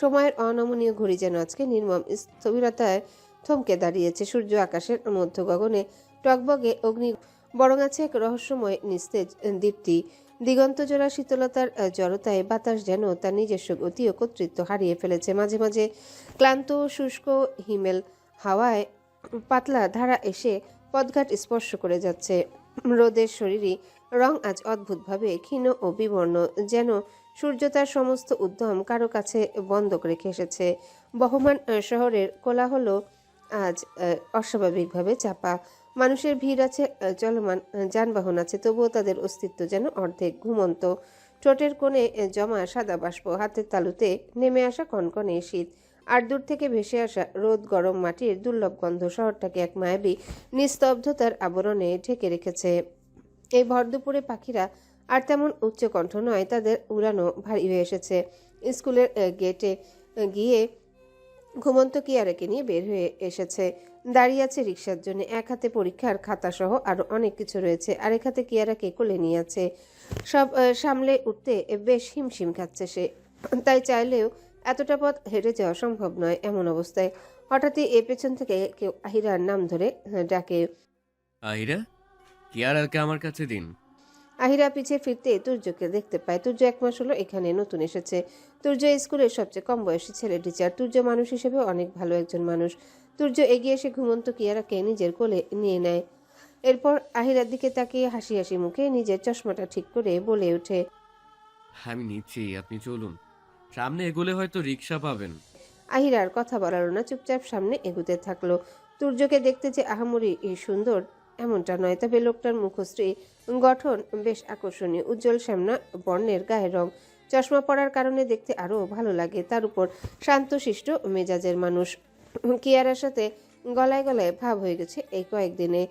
সময়ের অনমনীয় ঘড়ি যেন আজকে নির্মম স্থবিরতায় থমকে দাঁড়িয়েছে। সূর্য আকাশের মধ্য গগনে টকবগে অগ্নি, বরং আছে এক রহস্যময় নিস্তেজ দীপ্তি। দিগন্তজোড়া শীতলতার জড়তায় বাতাস যেন তার নিজস্ব গতি ও কর্তৃত্ব হারিয়ে ফেলেছে। মাঝে মাঝে ক্লান্ত শুষ্ক হিমেল হাওয়ায় পাতলা ধারা এসে পথঘাট স্পর্শ করে যাচ্ছে। রোদের শরীরী রং আজ অদ্ভুতভাবে ক্ষীণ ও বিবর্ণ, যেন সূর্য তার সমস্ত উদ্যম কারো কাছে বন্ধক রেখে এসেছে। বহমান শহরের কোলাহল আজ অস্বাভাবিকভাবে চাপা। মানুষের ভিড় আছে, চলমান যানবাহন আছে, তবুও তাদের অস্তিত্ব যেন অর্ধেক ঘুমন্ত। ঠোঁটের কোণে জমা সাদা বাষ্প, হাতের তালুতে নেমে আসা কনকনে শীত, আর দূর থেকে ভেসে আসা রোদ গরম মাটির দুর্লভ গন্ধ শহরটাকে এক মায়াবী নিস্তব্ধতার আবরণে ঢেকে রেখেছে। এই ভর দুপুরে পাখিরা আর তেমন উচ্চকণ্ঠ নয়, তাদের উড়ানো ভারী হয়ে এসেছে। স্কুলের গেটে গিয়ে ঘুমন্ত কিয়ারাকে নিয়ে বের হয়ে এসেছে। দাঁড়িয়ে আছে রিক্সার জন্য। এক হাতে পরীক্ষার খাতা সহ আরো অনেক কিছু রয়েছে, আরেক হাতে কিয়ারাকে কোলে নিয়ে আছে। সব সামলে উঠতে বেশ হিমশিম খাচ্ছে সে। তাই চাইলেও এতটা পথ হেঁটে যাওয়া সম্ভব নয়। এমন অবস্থায় হঠাৎই পেছন থেকে কেউ আহিরার নাম ধরে ডাকে। আহিরা, কিয়ারাকে আমার কাছে দিন। আহিরা পিছিয়ে ফিরতে তুর্যকে দেখতে পায়। তুর্য 1 মাস হলো এখানে নতুন এসেছে। তুর্য স্কুলের সবচেয়ে কম বয়সী ছেলে টিচার। তুর্য মানুষ হিসেবে অনেক ভালো একজন মানুষ। তুর্য এগিয়ে এসে ঘুমন্ত কিয়ারাকে নিজের কোলে নিয়ে নেয়। এরপর আহিরার দিকে তাকিয়ে হাসি হাসি মুখে নিজের চশমাটা ঠিক করে বলে ওঠে, আমি নিচ্ছি, আপনি চলুন। সামনে এগোলে হয়তো রিক্সা পাবেন। আহিরার কথা বাড়ালো না, চুপচাপ সামনে এগুতে থাকলো। তুর্যকে দেখতে যে আহামরি সুন্দর এমনটা নয়, তবে লোকটার মুখশ্রী গঠন বেশ আকর্ষণীয়। উজ্জ্বল শ্যামলা বর্ণের গায়ের রং, চশমা পরার কারণে দেখতে আরও ভালো লাগে। তার উপর শান্তশিষ্ট মেজাজের মানুষ। কিয়ারার সাথে গলায় গলায় ভাব হয়ে গেছে এই কয়েকদিনে।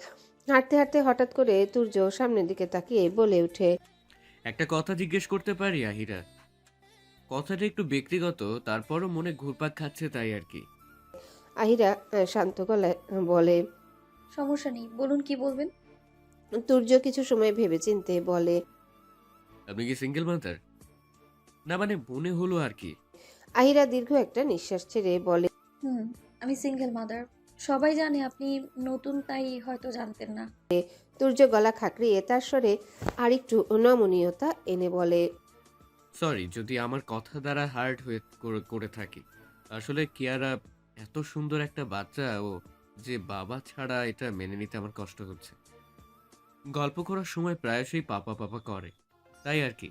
হাঁটতে হাঁটতে হঠাৎ করে তুর্য সামনের দিকে তাকিয়ে বলে ওঠে, একটা কথা জিজ্ঞেস করতে পারি আহিরা? কথাটা একটু ব্যক্তিগত, তারপরও মনে ঘুরপাক খাচ্ছে তাই আর কি। আহিরা শান্ত গলায় বলে। সমস্যা নেই, বলুন কি বলবেন। তুর্য কিছু সময় ভেবেচিন্তে বলে, আপনি কি সিঙ্গেল মাদার? না মানে মনে হলো আর কি। আহিরা দীর্ঘ একটা নিঃশ্বাস ছেড়ে বলে, আমি সিঙ্গেল মাদার। সবাই জানে, আপনি নতুন তাই হয়তো জানতেন না। তুর্য গলা খাকড়িয়ে তার স্বরে আরেকটু নমনীয়তা এনে বলে, সরি যদি আমার কথা দ্বারা হার্ট হয়ে করে থাকি। আসলে কিয়ারা এত সুন্দর একটা বাচ্চা, ও যে বাবা ছাড়া এটা মেনে নিতে আমার কষ্ট হচ্ছে। গল্প করার সময় প্রায়শই পাপা পাপা করে, তাই আর কি।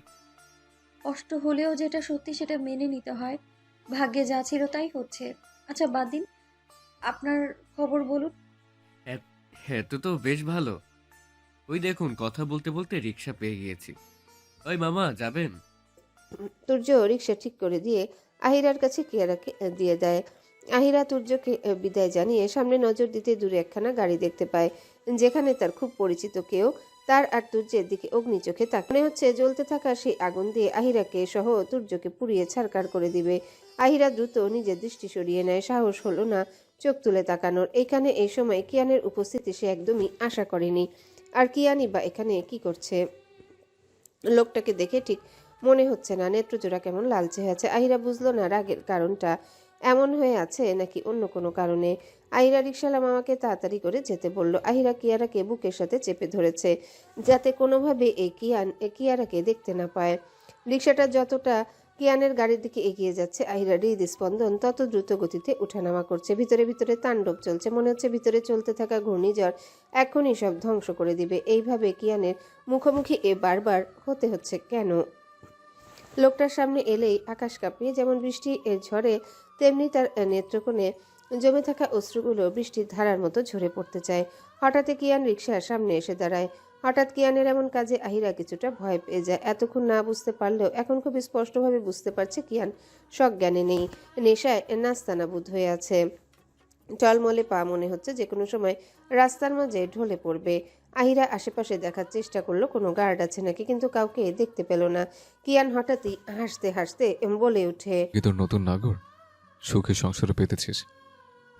কষ্ট হলেও যেটা সত্যি সেটা মেনে নিতে হয়। ভাগ্যে যা ছিল তাই হচ্ছে। আচ্ছা বাদ দিন, আপনার খবর বলুন। হ্যাঁ তো বেশ ভালো। ওই দেখুন, কথা বলতে বলতে রিক্সা পেয়ে গিয়েছি। ওই মামা যাবেন? তুর্য রিক্সা ঠিক করে দিয়ে আহিরার কাছে কিয়ারাকে দিয়ে দেয়। আহিরা তুর্যকে বিদায় জানিয়ে সামনে নজর দিতে দূরে একখানা গাড়ি দেখতে পায়, যেখানে তার খুব পরিচিত কেউ তার আর তুর্যের দিকে অগ্নি চোখে তাকায়। মনে হচ্ছে জ্বলতে থাকা সেই আগুন দিয়ে আহিরাকে সহ তুর্যকে পুড়িয়ে ছারখার করে দিবে। আহিরা দ্রুত নিজের দৃষ্টি সরিয়ে নেয়, সাহস হলো না চোখ তুলে তাকানোর। এখানে এই সময় কিয়ানের উপস্থিতি সে একদমই আশা করেনি। আর কিয়ানই বা এখানে কি করছে? লোকটাকে দেখে ঠিক মনে হচ্ছে না। নেত্রজোড়া কেমন লালচে হয়ে আছে। আহিরা বুঝলো না রাগের কারণটা এমন হয়ে আছে নাকি অন্য কোনো কারণে। আহিরা রিকশালা মামাকে তাড়াতাড়ি করে যেতে বলল। আহিরা কিয়ারাকে বুকের সাথে চেপে ধরেছে, যাতে কোনোভাবে এই কিয়ারাকে দেখতে না পায়। রিকশাটা যতটা কিয়ানের গাড়ির দিকে এগিয়ে যাচ্ছে, আহিরার হৃদস্পন্দন তত দ্রুত গতিতে ওঠানামা করছে। ভিতরে ভিতরে তাণ্ডব চলছে। মনে হচ্ছে ভিতরে চলতে থাকা ঘূর্ণিঝড় এখনই সব ধ্বংস করে দিবে। এইভাবে কিয়ানের মুখোমুখি বারবার হতে হচ্ছে কেন? লোকটার সামনে এলেই আকাশ কাঁপিয়ে যেমন বৃষ্টি এর ঝড়ে, তেমনি তার নেত্রকোণে জমে থাকা অশ্রুগুলো বৃষ্টির ধারার মতো ঝরে পড়তে চায়। হঠাৎই কিয়ান রিকশার সামনে এসে দাঁড়ায়। হঠাৎ কিয়ানের এমন কাজে আহিরা কিছুটা ভয় পেয়ে যায়। এতক্ষণ না বুঝতে পারলেও এখন খুব স্পষ্টভাবে বুঝতে পারছে কিয়ান সজ্ঞানে নেই, নেশায় নাস্তানাবুদ হয়ে আছে। টলমলে পা, মনে হচ্ছে যে কোনো সময় রাস্তার মাঝে ঢলে পড়বে। আহিরা আশেপাশে দেখার চেষ্টা করলো কোনো গার্ড আছে নাকি, কিন্তু কাউকে দেখতে পেল না। কিয়ান হঠাৎই হাসতে হাসতে বলে ওঠে, কি তোর নতুন নাগর? সুখে সংসারে পেতেছিস,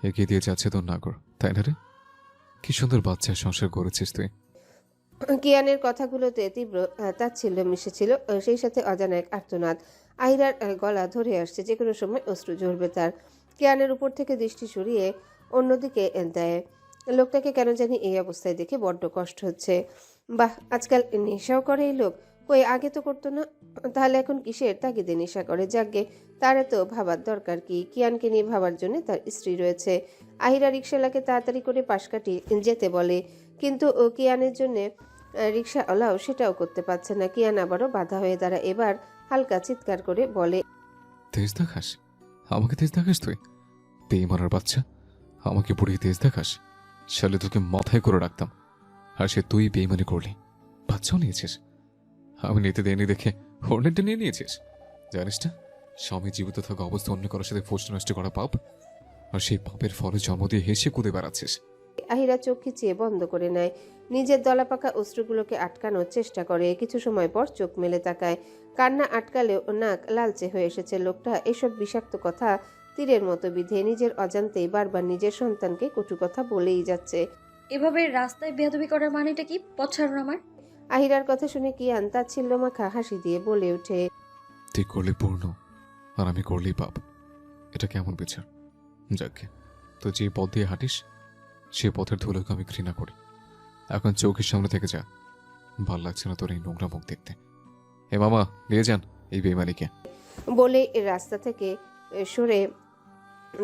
এগিয়ে দিয়ে যাচ্ছে তোর নাগর, তাই না রে? কি সুন্দর বাচ্চার সংসার করেছিস তুই। কিয়ানের কথাগুলোতে তীব্র তাচ্ছিল্য মিশেছিল, সেই সাথে অজানা এক আর্তনাদ। আহিরার গলা ধরে আসছে, যে কোনো সময় অশ্রু ঝরবে তার। কিয়ানের উপর থেকে দৃষ্টি সরিয়ে অন্যদিকে দেয়। লোকটাকে কেন জানি এই অবস্থায় দেখে বড্ড কষ্ট হচ্ছে। বাহ, আজকাল নেশাও করে এই লোক। কই আগে তো করতো না। তাহলে এখন কিসের তাগিদে নেশা করে? যাকগে, তার এত ভাবার দরকার কি? কিয়ানকে নিয়ে ভাবার জন্য তার স্ত্রী রয়েছে। আহিরা রিকশালাকে তাড়াতাড়ি করে পাশ কাটিয়ে যেতে বলে, কিন্তু ও কিয়ানের জন্যে রিকশাওয়ালাও সেটাও করতে পারছে না। কিয়ান আবারও বাধা হয়ে দাঁড়ায়। এবার হালকা চিৎকার করে বলে, তেজ দেখাস? আমাকে তেজ দেখাস তুই? বেইমানের বাচ্চা, আমাকে পুড়িয়ে তেজ দেখাস? শালে তোকে মাথায় করে রাখতাম, আর সে তুই বেইমানি করলি। বাচ্চাও নিয়েছিস, আমি নিতে দেয়নি দেখে হর্নেটটা নিয়ে নিয়েছিস। জানিস না, স্বামী জীবিত থাকা অবস্থা অন্য কারোর সাথে ফোস্ট নষ্ট করা পাপ, আর সেই পাপের ফলে জন্ম দিয়ে হেসে কুদে বেড়াচ্ছিস। আহিরা চোখ খিচিয়ে বন্ধ করে নেয়। নিজের দলাপাকা অশ্রুগুলোকে আটকানোর চেষ্টা করে। কিছু সময় পর চোখ মেলে তাকায়। কান্না আটকালেও নাক লালচে হয়ে এসেছে। লোকটা এসব বিষাক্ত কথা তীরের মতো বিধে নিজের অজান্তেই বারবার নিজের সন্তানকে কটু কথা বলেই যাচ্ছে। এভাবে রাস্তায় বেয়াদবি করার মানেটা কি? পথ ছাড়ুন আমার। আহিরার কথা শুনে কিয়ান তাচ্ছিল্য মাখা হাসি দিয়ে বলে ওঠে, তুই করলি পূর্ণ, আর আমি করলি পাপ। এটা কেমন বিচার? যাকে তো যে পথ দিয়ে হাঁটিস সে পথের ধুলোকে আমি ঘৃণা করি। এখন চোখের সামনে থেকে যা, ভাল লাগছে না তোর এই নোংরা মুখ দেখতে। এ মামা, নিয়ে যান এই বেইমানিকে। বলে রাস্তা থেকে সরে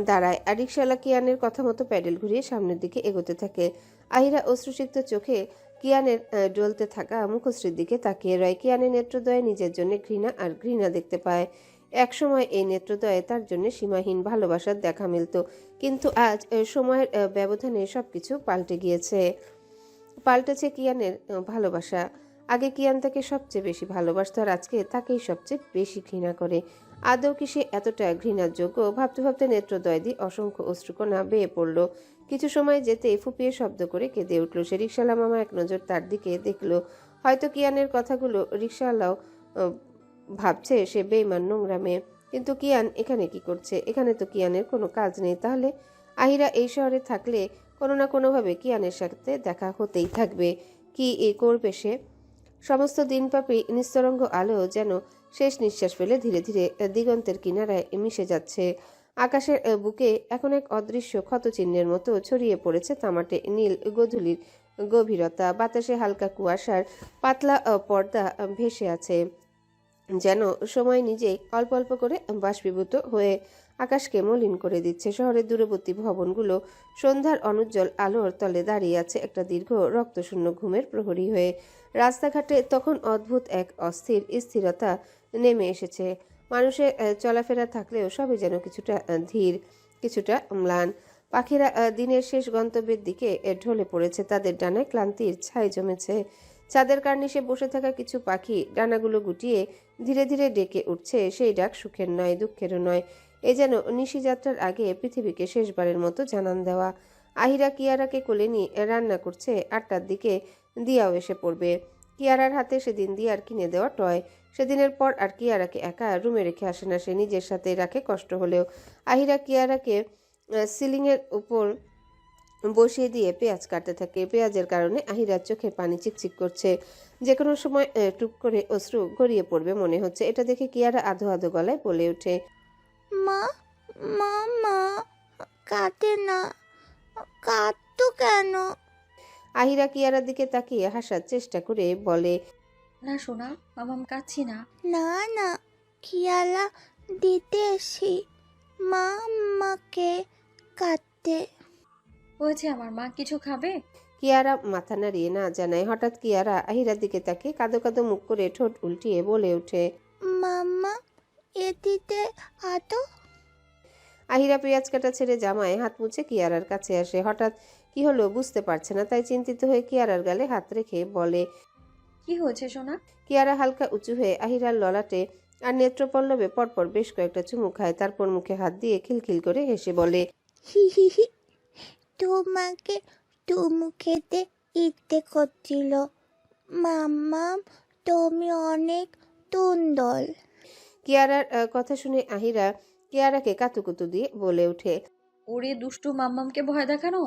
দাঁড়ায় আর রিকশাওয়ালা কিয়ানের কথা মতো প্যাডেল ঘুরিয়ে সামনের দিকে এগোতে থাকে। আহিরা অশ্রুসিক্ত চোখে কিয়ানের ডলতে থাকা মুখশ্রীর দিকে তাকিয়ে রয়। কিয়ানের নেত্রদ্বয়ে নিজের জন্য ঘৃণা আর ঘৃণা দেখতে পায়। একসময় এই নেত্রদ্বয়ে তার জন্য সীমাহীন ভালোবাসার দেখা মিলত, কিন্তু আজ সময়ের ব্যবধানে সবকিছু পাল্টে গিয়েছে। পাল্টেছে কিয়ানের ভালোবাসা। আগে কিয়ান তাকে সবচেয়ে বেশি ভালোবাসত আর আজকে তাকেই সবচেয়ে বেশি ঘৃণা করে। আদৌ কি সে এতটা ঘৃণার যোগ্য? ভাবতে ভাবতে নেত্রদ্বয় দিয়ে অসংখ্য অশ্রুকণা বেয়ে পড়ল। কিছু সময় যেতেই ফুপিয়ে শব্দ করে কেঁদে উঠল সে। রিকশাওয়ালা মামা এক নজর তার দিকে দেখলো। হয়তো কিয়ানের কথাগুলো রিকশাওয়ালাও ভাবছে সে বেইমান, নোংরা মেয়ে। কিন্তু কিয়ান এখানে কি করছে? এখানে তো কিয়ানের কোনো কাজ নেই। তাহলে আহিরা এই শহরে থাকলে কোনো না কোনোভাবে কিয়ানের সাথে দেখা হতেই থাকবে। কি করবে সে? সমস্ত দিনব্যাপী নিস্তরঙ্গ আলো যেন শেষ নিঃশ্বাস ফেলে ধীরে ধীরে দিগন্তের কিনারায় মিশে যাচ্ছে। আকাশের বুকে এখন এক অদৃশ্য ক্ষতচিহ্নের মতো ছড়িয়ে পড়েছে তামাটে নীল গোধূলির গভীরতা। বাতাসে হালকা কুয়াশার পাতলা পর্দা ভেসে আছে, যেন সময় নিজেই অল্প অল্প করে বাষ্পীভূত হয়ে আকাশকে মলিন করে দিচ্ছে। শহরের দূরবর্তী ভবনগুলো সন্ধ্যার অনুজ্জ্বল আলোর তলে দাঁড়িয়ে আছে একটা দীর্ঘ রক্তশূন্য ঘুমের প্রহরী হয়ে। রাস্তাঘাটে তখন অদ্ভুত এক অস্থির স্থিরতা নেমে এসেছে। মানুষের চলাফেরা থাকলেও সবই যেন কিছুটা ধীর, কিছুটা ম্লান। পাখিরা দিনের শেষ গন্তব্যের দিকে ঢলে পড়েছে, তাদের ডানায় ক্লান্তির ছাই জমেছে। চাঁদের কার্নিশে বসে থাকা কিছু পাখি ডানাগুলো গুটিয়ে ধীরে ধীরে ডেকে উঠছে। সেই ডাক সুখের নয়, দুঃখেরও নয়। এ যেন নিশিযাত্রার আগে পৃথিবীকে শেষবারের মতো জানান দেওয়া। আহিরা কিয়ারাকে কোলে নিয়ে রান্না করছে। 8টার দিকে দিয়াও এসে পড়বে। কিয়ারার হাতে সেদিন দিয়ার কিনে দেওয়া টয়। সেদিনের পর আর কিয়ারাকে একা রুমে রেখে আসে না সে, নিজের সাথে রাখে কষ্ট হলেও। আহিরা কিয়ারাকে সিলিংয়ের উপর বসিয়ে দিয়ে পেঁয়াজ কাটতে থাকে। পেঁয়াজের কারণে আহিরার চোখে পানি চিকচিক করছে। যে কোনো সময় টুপ করে অশ্রু গড়িয়ে পড়বে মনে হচ্ছে। এটা দেখে কিয়ারা আধো আধো গলায় বলে ওঠে, মা, মা, মা, কাটে না, কাটতো কেন? আহিরা কিয়ারার দিকে তাকিয়ে হাসার চেষ্টা করে বলে, না সোনা, মামাম কাচ্ছি না। না না, কিয়ালা দিতে এসি, মা আমাকে কাটতে। হয়েছে আমার মা, কিছু খাবে? কিয়ারা মাথা নাড়িয়ে না জানায়। হঠাৎ কিয়ারা আহিরার দিকে তাকিয়ে কাঁদো কাঁদো মুখ করে ঠোঁট উল্টিয়ে বলে ওঠে, মাম্মা, এদিতে আতো। আহিরা পেঁয়াজ কাটা ছেড়ে জামায় হাত মুছে কিয়ারার কাছে আসে। হঠাৎ কি হলো বুঝতে পারছে না, তাই চিন্তিত হয়ে কিয়ারার গালে হাত রেখে বলে, কি হয়েছে সোনা? কিয়ারা হালকা উঁচু হয়ে আহিরার ললাটে আর নেত্রপল্লবে পরপর বেশ কয়েকটা চুমু খায়। তারপর মুখে হাত দিয়ে খিলখিল করে হেসে বলে, হি হি হি, তোমাকে চুমু খেতে ইচ্ছে করছিল। মাম্মা, তুমি অনেক সুন্দর। কিয়ারার কথা শুনে আহিরা কিয়ারাকে কাতুকুতু দিয়ে বলে ওঠে, ওরে দুষ্টু মাম্মামকে ভয় দেখানো।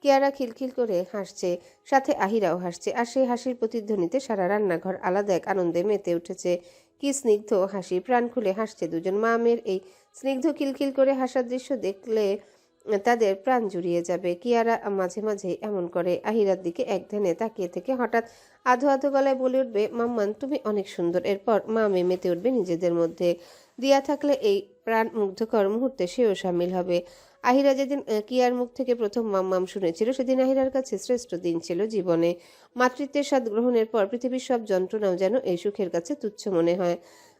কিয়ারা খিলখিল করে হাসছে, সাথে আহিরাও হাসছে। আর সেই হাসির প্রতিধ্বনিতে সারা রান্নাঘর আলাদা এক আনন্দে মেতে উঠেছে। কি স্নিগ্ধ হাসি, প্রাণ খুলে হাসছে দুজন। মা মেয়ের এই স্নিগ্ধ খিলখিল করে হাসার দৃশ্য দেখলে তাদের প্রাণ জুড়িয়ে যাবে। কিয়ারা মাঝে মাঝে এমন করে। আহিরার দিকে এক ধ্যানে তাকিয়ে থেকে হঠাৎ আধো আধো গলায় বলে উঠবে, মাম্মান তুমি অনেক সুন্দর। এরপর মা মেয়ে মেতে উঠবে নিজেদের মধ্যে। দিয়া থাকলে এই প্রাণ মুগ্ধকর মুহূর্তে সেও সামিল হবে। আহিরা যেদিন কিয়ার মুখ থেকে প্রথম মাম্মাম শুনেছিল সেদিন আহিরার কাছে শ্রেষ্ঠ দিন ছিল জীবনে। মাতৃত্বের স্বাদ গ্রহণের পর পৃথিবীর সব যন্ত্রণাও যেন এই সুখের কাছে তুচ্ছ মনে হয়।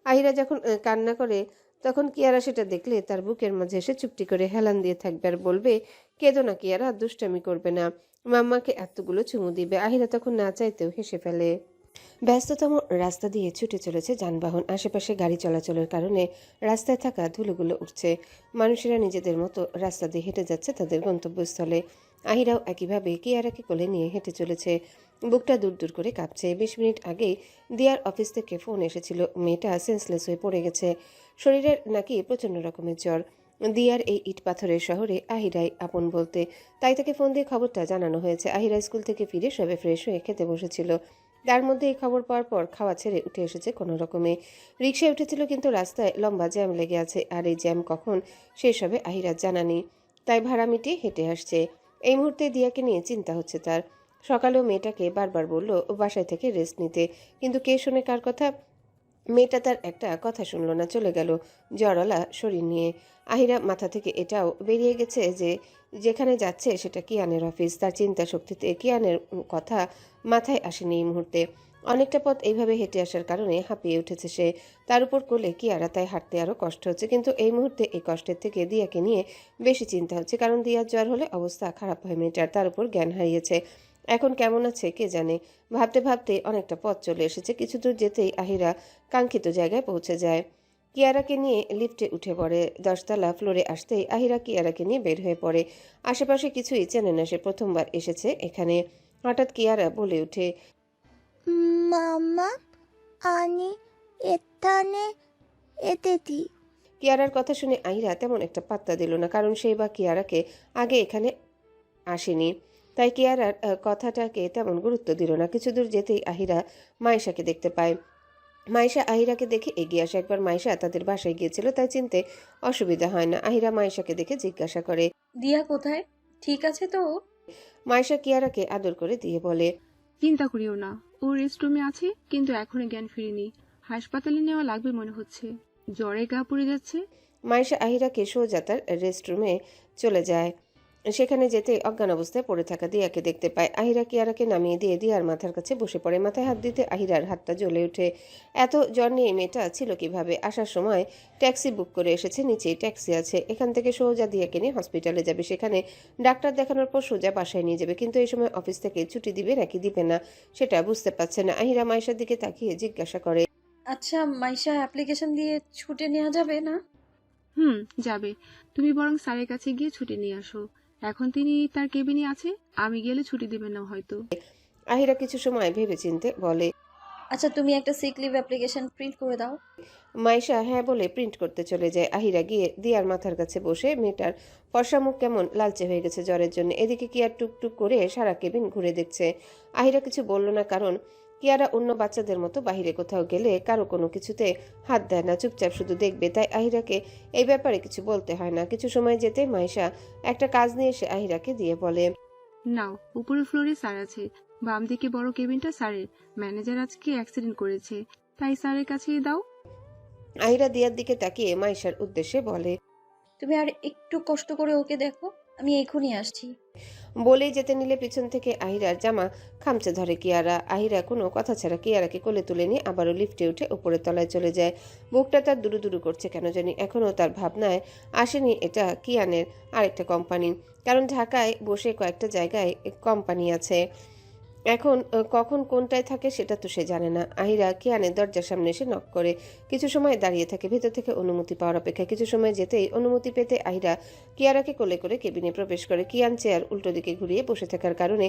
আহিরা যখন কান্না করে তখন কিয়ারা সেটা দেখলে তার বুকের মাঝে এসে চুপটি করে হেলান দিয়ে থাকবে আর বলবে, কেঁদো না কিয়ারা, দুষ্টামি করবে না, মাম্মাকে এতগুলো চুমু দিবে। আহিরা তখন না চাইতেও হেসে ফেলে। ব্যস্ততম রাস্তা দিয়ে ছুটে চলেছে যানবাহন। আশেপাশে গাড়ি চলাচলের কারণে রাস্তায় থাকা ধুলোগুলো উঠছে। মানুষেরা নিজেদের মতো রাস্তা দিয়ে হেঁটে যাচ্ছে তাদের গন্তব্যস্থলে। আহিরাও একইভাবে কিয়ারাকে কোলে নিয়ে হেঁটে চলেছে। বুকটা দূর দূর করে কাঁপছে। 20 মিনিট আগেই দিয়ার অফিস থেকে ফোন এসেছিল, মেয়েটা সেন্সলেস হয়ে পড়ে গেছে। শরীরের নাকি প্রচণ্ড রকমের জ্বর। দিয়ার এই ইট পাথরের শহরে আহিরাই আপন বলতে, তাই তাকে ফোন দিয়ে খবরটা জানানো হয়েছে। আহিরা স্কুল থেকে ফিরে সবে ফ্রেশ হয়ে খেতে বসেছিল। তার মধ্যে এই খবর পাওয়ার পর খাওয়া ছেড়ে উঠে এসেছে কোনো রকমে। রিকশায় উঠেছিল কিন্তু রাস্তায় লম্বা জ্যাম লেগে আছে, আর এই জ্যাম কখন শেষ হবে আহিরার জানা নেই। তাই ভাড়া মিটিয়ে হেঁটে আসছে। এই মুহূর্তে দিয়াকে নিয়ে চিন্তা হচ্ছে তার। সকালেও মেয়েটাকে বারবার বলল ও বাসায় থেকে রেস্ট নিতে, কিন্তু কে শোনে কার কথা। মেয়েটা তার একটা কথা শুনল না, চলে গেল জ্বরওয়ালা শরীর নিয়ে। আহিরা মাথা থেকে এটাও বেরিয়ে গেছে যে যেখানে যাচ্ছে সেটা কিয়ানের অফিস। তার চিন্তা শক্তিতে কিয়ানের কথা মাথায় আসেনি এই মুহূর্তে। অনেকটা পথ এইভাবে হেঁটে আসার কারণে হাঁপিয়ে উঠেছে সে। তার উপর কোলে কিয়ারা, তাই হাঁটতে আরও কষ্ট হচ্ছে। কিন্তু এই মুহূর্তে এই কষ্টের থেকে দিয়াকে নিয়ে বেশি চিন্তা হচ্ছে, কারণ দিয়ার জ্বর হলে অবস্থা খারাপ হয় মেয়েটার। তার উপর জ্ঞান হারিয়েছে, এখন কেমন আছে কে জানে। ভাবতে ভাবতে অনেকটা পথ চলে এসেছে। কিছু দূর যেতেই আহিরা কাঙ্ক্ষিত জায়গায় পৌঁছে যায়। কিয়ারাকে নিয়ে লিফটে উঠে পড়ে। 10তলা ফ্লোরে আসতেই আহিরা কিয়ারাকে নিয়ে বের হয়ে পড়ে। আশেপাশে কিছুই চেনে না, সে প্রথমবার এসেছে এখানে। হঠাৎ কিয়ারা বলে ওঠে, মাম্মা আনি এখানে এতেছি। কিয়ারার কথা শুনে আহিরা তেমন একটা পাত্তা দিল না, কারণ সেই বা কিয়ারাকে আগে এখানে আসেনি। তাই কিয়ারার কথাটাকে তেমন গুরুত্ব দিল না। কিছু দূর যেতেই আহিরা মাইশাকে দেখতে পায়। মাইশা আহিরাকে দেখে এগিয়ে আসে। একবার মাইশা তাদের বাসায় গিয়েছিল, তাই চিনতে অসুবিধা হয় না। আহিরা মাইশাকে দেখে জিজ্ঞাসা করে, দিয়া কোথায়? ঠিক আছে তো ও? মাইশা কিয়ারাকে আদর করে দিয়ে বলে, চিন্তা করিও না, ও রেস্ট রুমে আছে, কিন্তু এখনো জ্ঞান ফিরেনি। হাসপাতালে নেওয়া লাগবে মনে হচ্ছে, জ্বরে গা পড়ে যাচ্ছে। মাইশা আহিরাকে সোজা তার রেস্টরুমে চলে যায়। সেখানে যেতে অজ্ঞান অবস্থায় পড়ে থাকা দিয়াকে দেখতে পায়। আহিরা কিয়ারাকে নামিয়ে দিয়ে দিয়ার মাথার কাছে বসে পড়ে। মাথায় হাত দিতে আহিরার হাতটা জ্বলে ওঠে। এত জ্বর নিয়ে মেয়েটা ছিল কিভাবে? আসার সময় ট্যাক্সি বুক করে এসেছে, নিচেই ট্যাক্সি আছে। এখান থেকে সোজা দিয়াকে নিয়ে হসপিটালে যাবে, সেখানে ডাক্তার দেখানোর পর সোজা বাসায় নিয়ে যাবে। কিন্তু এই সময় অফিস থেকে ছুটি দিবে নাকি দিবে না সেটা বুঝতে পারছে না। আহিরা মাইশার দিকে তাকিয়ে জিজ্ঞাসা করে, আচ্ছা মাইশা, অ্যাপ্লিকেশন দিয়ে ছুটে নেওয়া যাবে না? যাবে। তুমি বরং স্যারের কাছে গিয়ে ছুটি নিয়ে আসো। এখন তিনি তার কেবিনে আছে, আমি গেলে ছুটি দেবেন না হয়তো। আহিরা কিছু সময় ভেবেচিন্তে বলে, আচ্ছা তুমি একটা সিক লিভ অ্যাপ্লিকেশন প্রিন্ট করে দাও। মাইশা হ্যাঁ বলে প্রিন্ট করতে চলে যায়। আহিরা গিয়ে দিয়ার মাথার কাছে বসে, মেয়েটার ফর্সা মুখ কেমন লালচে হয়ে গেছে জ্বরের জন্য। এদিকে কিয়ার টুকটুক করে সারা কেবিন ঘুরে দেখছে। আহিরা কিছু বলল না, কারণ কিয়ারা অন্য বাচ্চাদের মতো বাহিরে কোথাও গেলে কারো কোনো কিছুতে হাত দেয় না, চুপচাপ শুধু দেখবে। তাই আহিরাকে এই ব্যাপারে কিছু বলতে হয় না। কিছু সময় যেতে মাইশা একটা কাজ নিয়ে এসে আহিরাকে দিয়ে বলে, নাও, উপরের ফ্লোরে স্যার আছে, বাম দিকে বড় কেবিনটা স্যারের। ম্যানেজার আজকে অ্যাক্সিডেন্ট করেছে, তাই স্যারের কাছে দাও। আহিরা দিয়ার দিকে তাকিয়ে মাইশার উদ্দেশ্যে বলে, তুমি আর একটু কষ্ট করে ওকে দেখো, আমি এখনই আসছি। বলেই যেতে নিলে পিছন থেকে আহিরার জামা খামচে ধরে কিয়ারা। আহিরা কোনো কথা ছাড়া কিয়ারাকে কোলে তুলে নিয়ে আবারও লিফটে উঠে উপরের তলায় চলে যায়। বুকটা তার দুরু দুরু করছে কেন জানি। এখনও তার ভাবনায় আসেনি এটা কিয়ানের আরেকটা কোম্পানি, কারণ ঢাকায় বসে কয়েকটা জায়গায় কোম্পানি আছে। এখন কখন কোনটায় থাকে সেটা তো সে জানে না। আহিরা কিয়ানের দরজার সামনে এসে নক করে কিছু সময় দাঁড়িয়ে থাকে, ভেতর থেকে অনুমতি পাওয়ার অপেক্ষায়। কিছু সময় যেতেই অনুমতি পেতে আহিরা কিয়ারাকে কোলে করে কেবিনে প্রবেশ করে। কিয়ান চেয়ার উল্টো দিকে ঘুরিয়ে বসে থাকার কারণে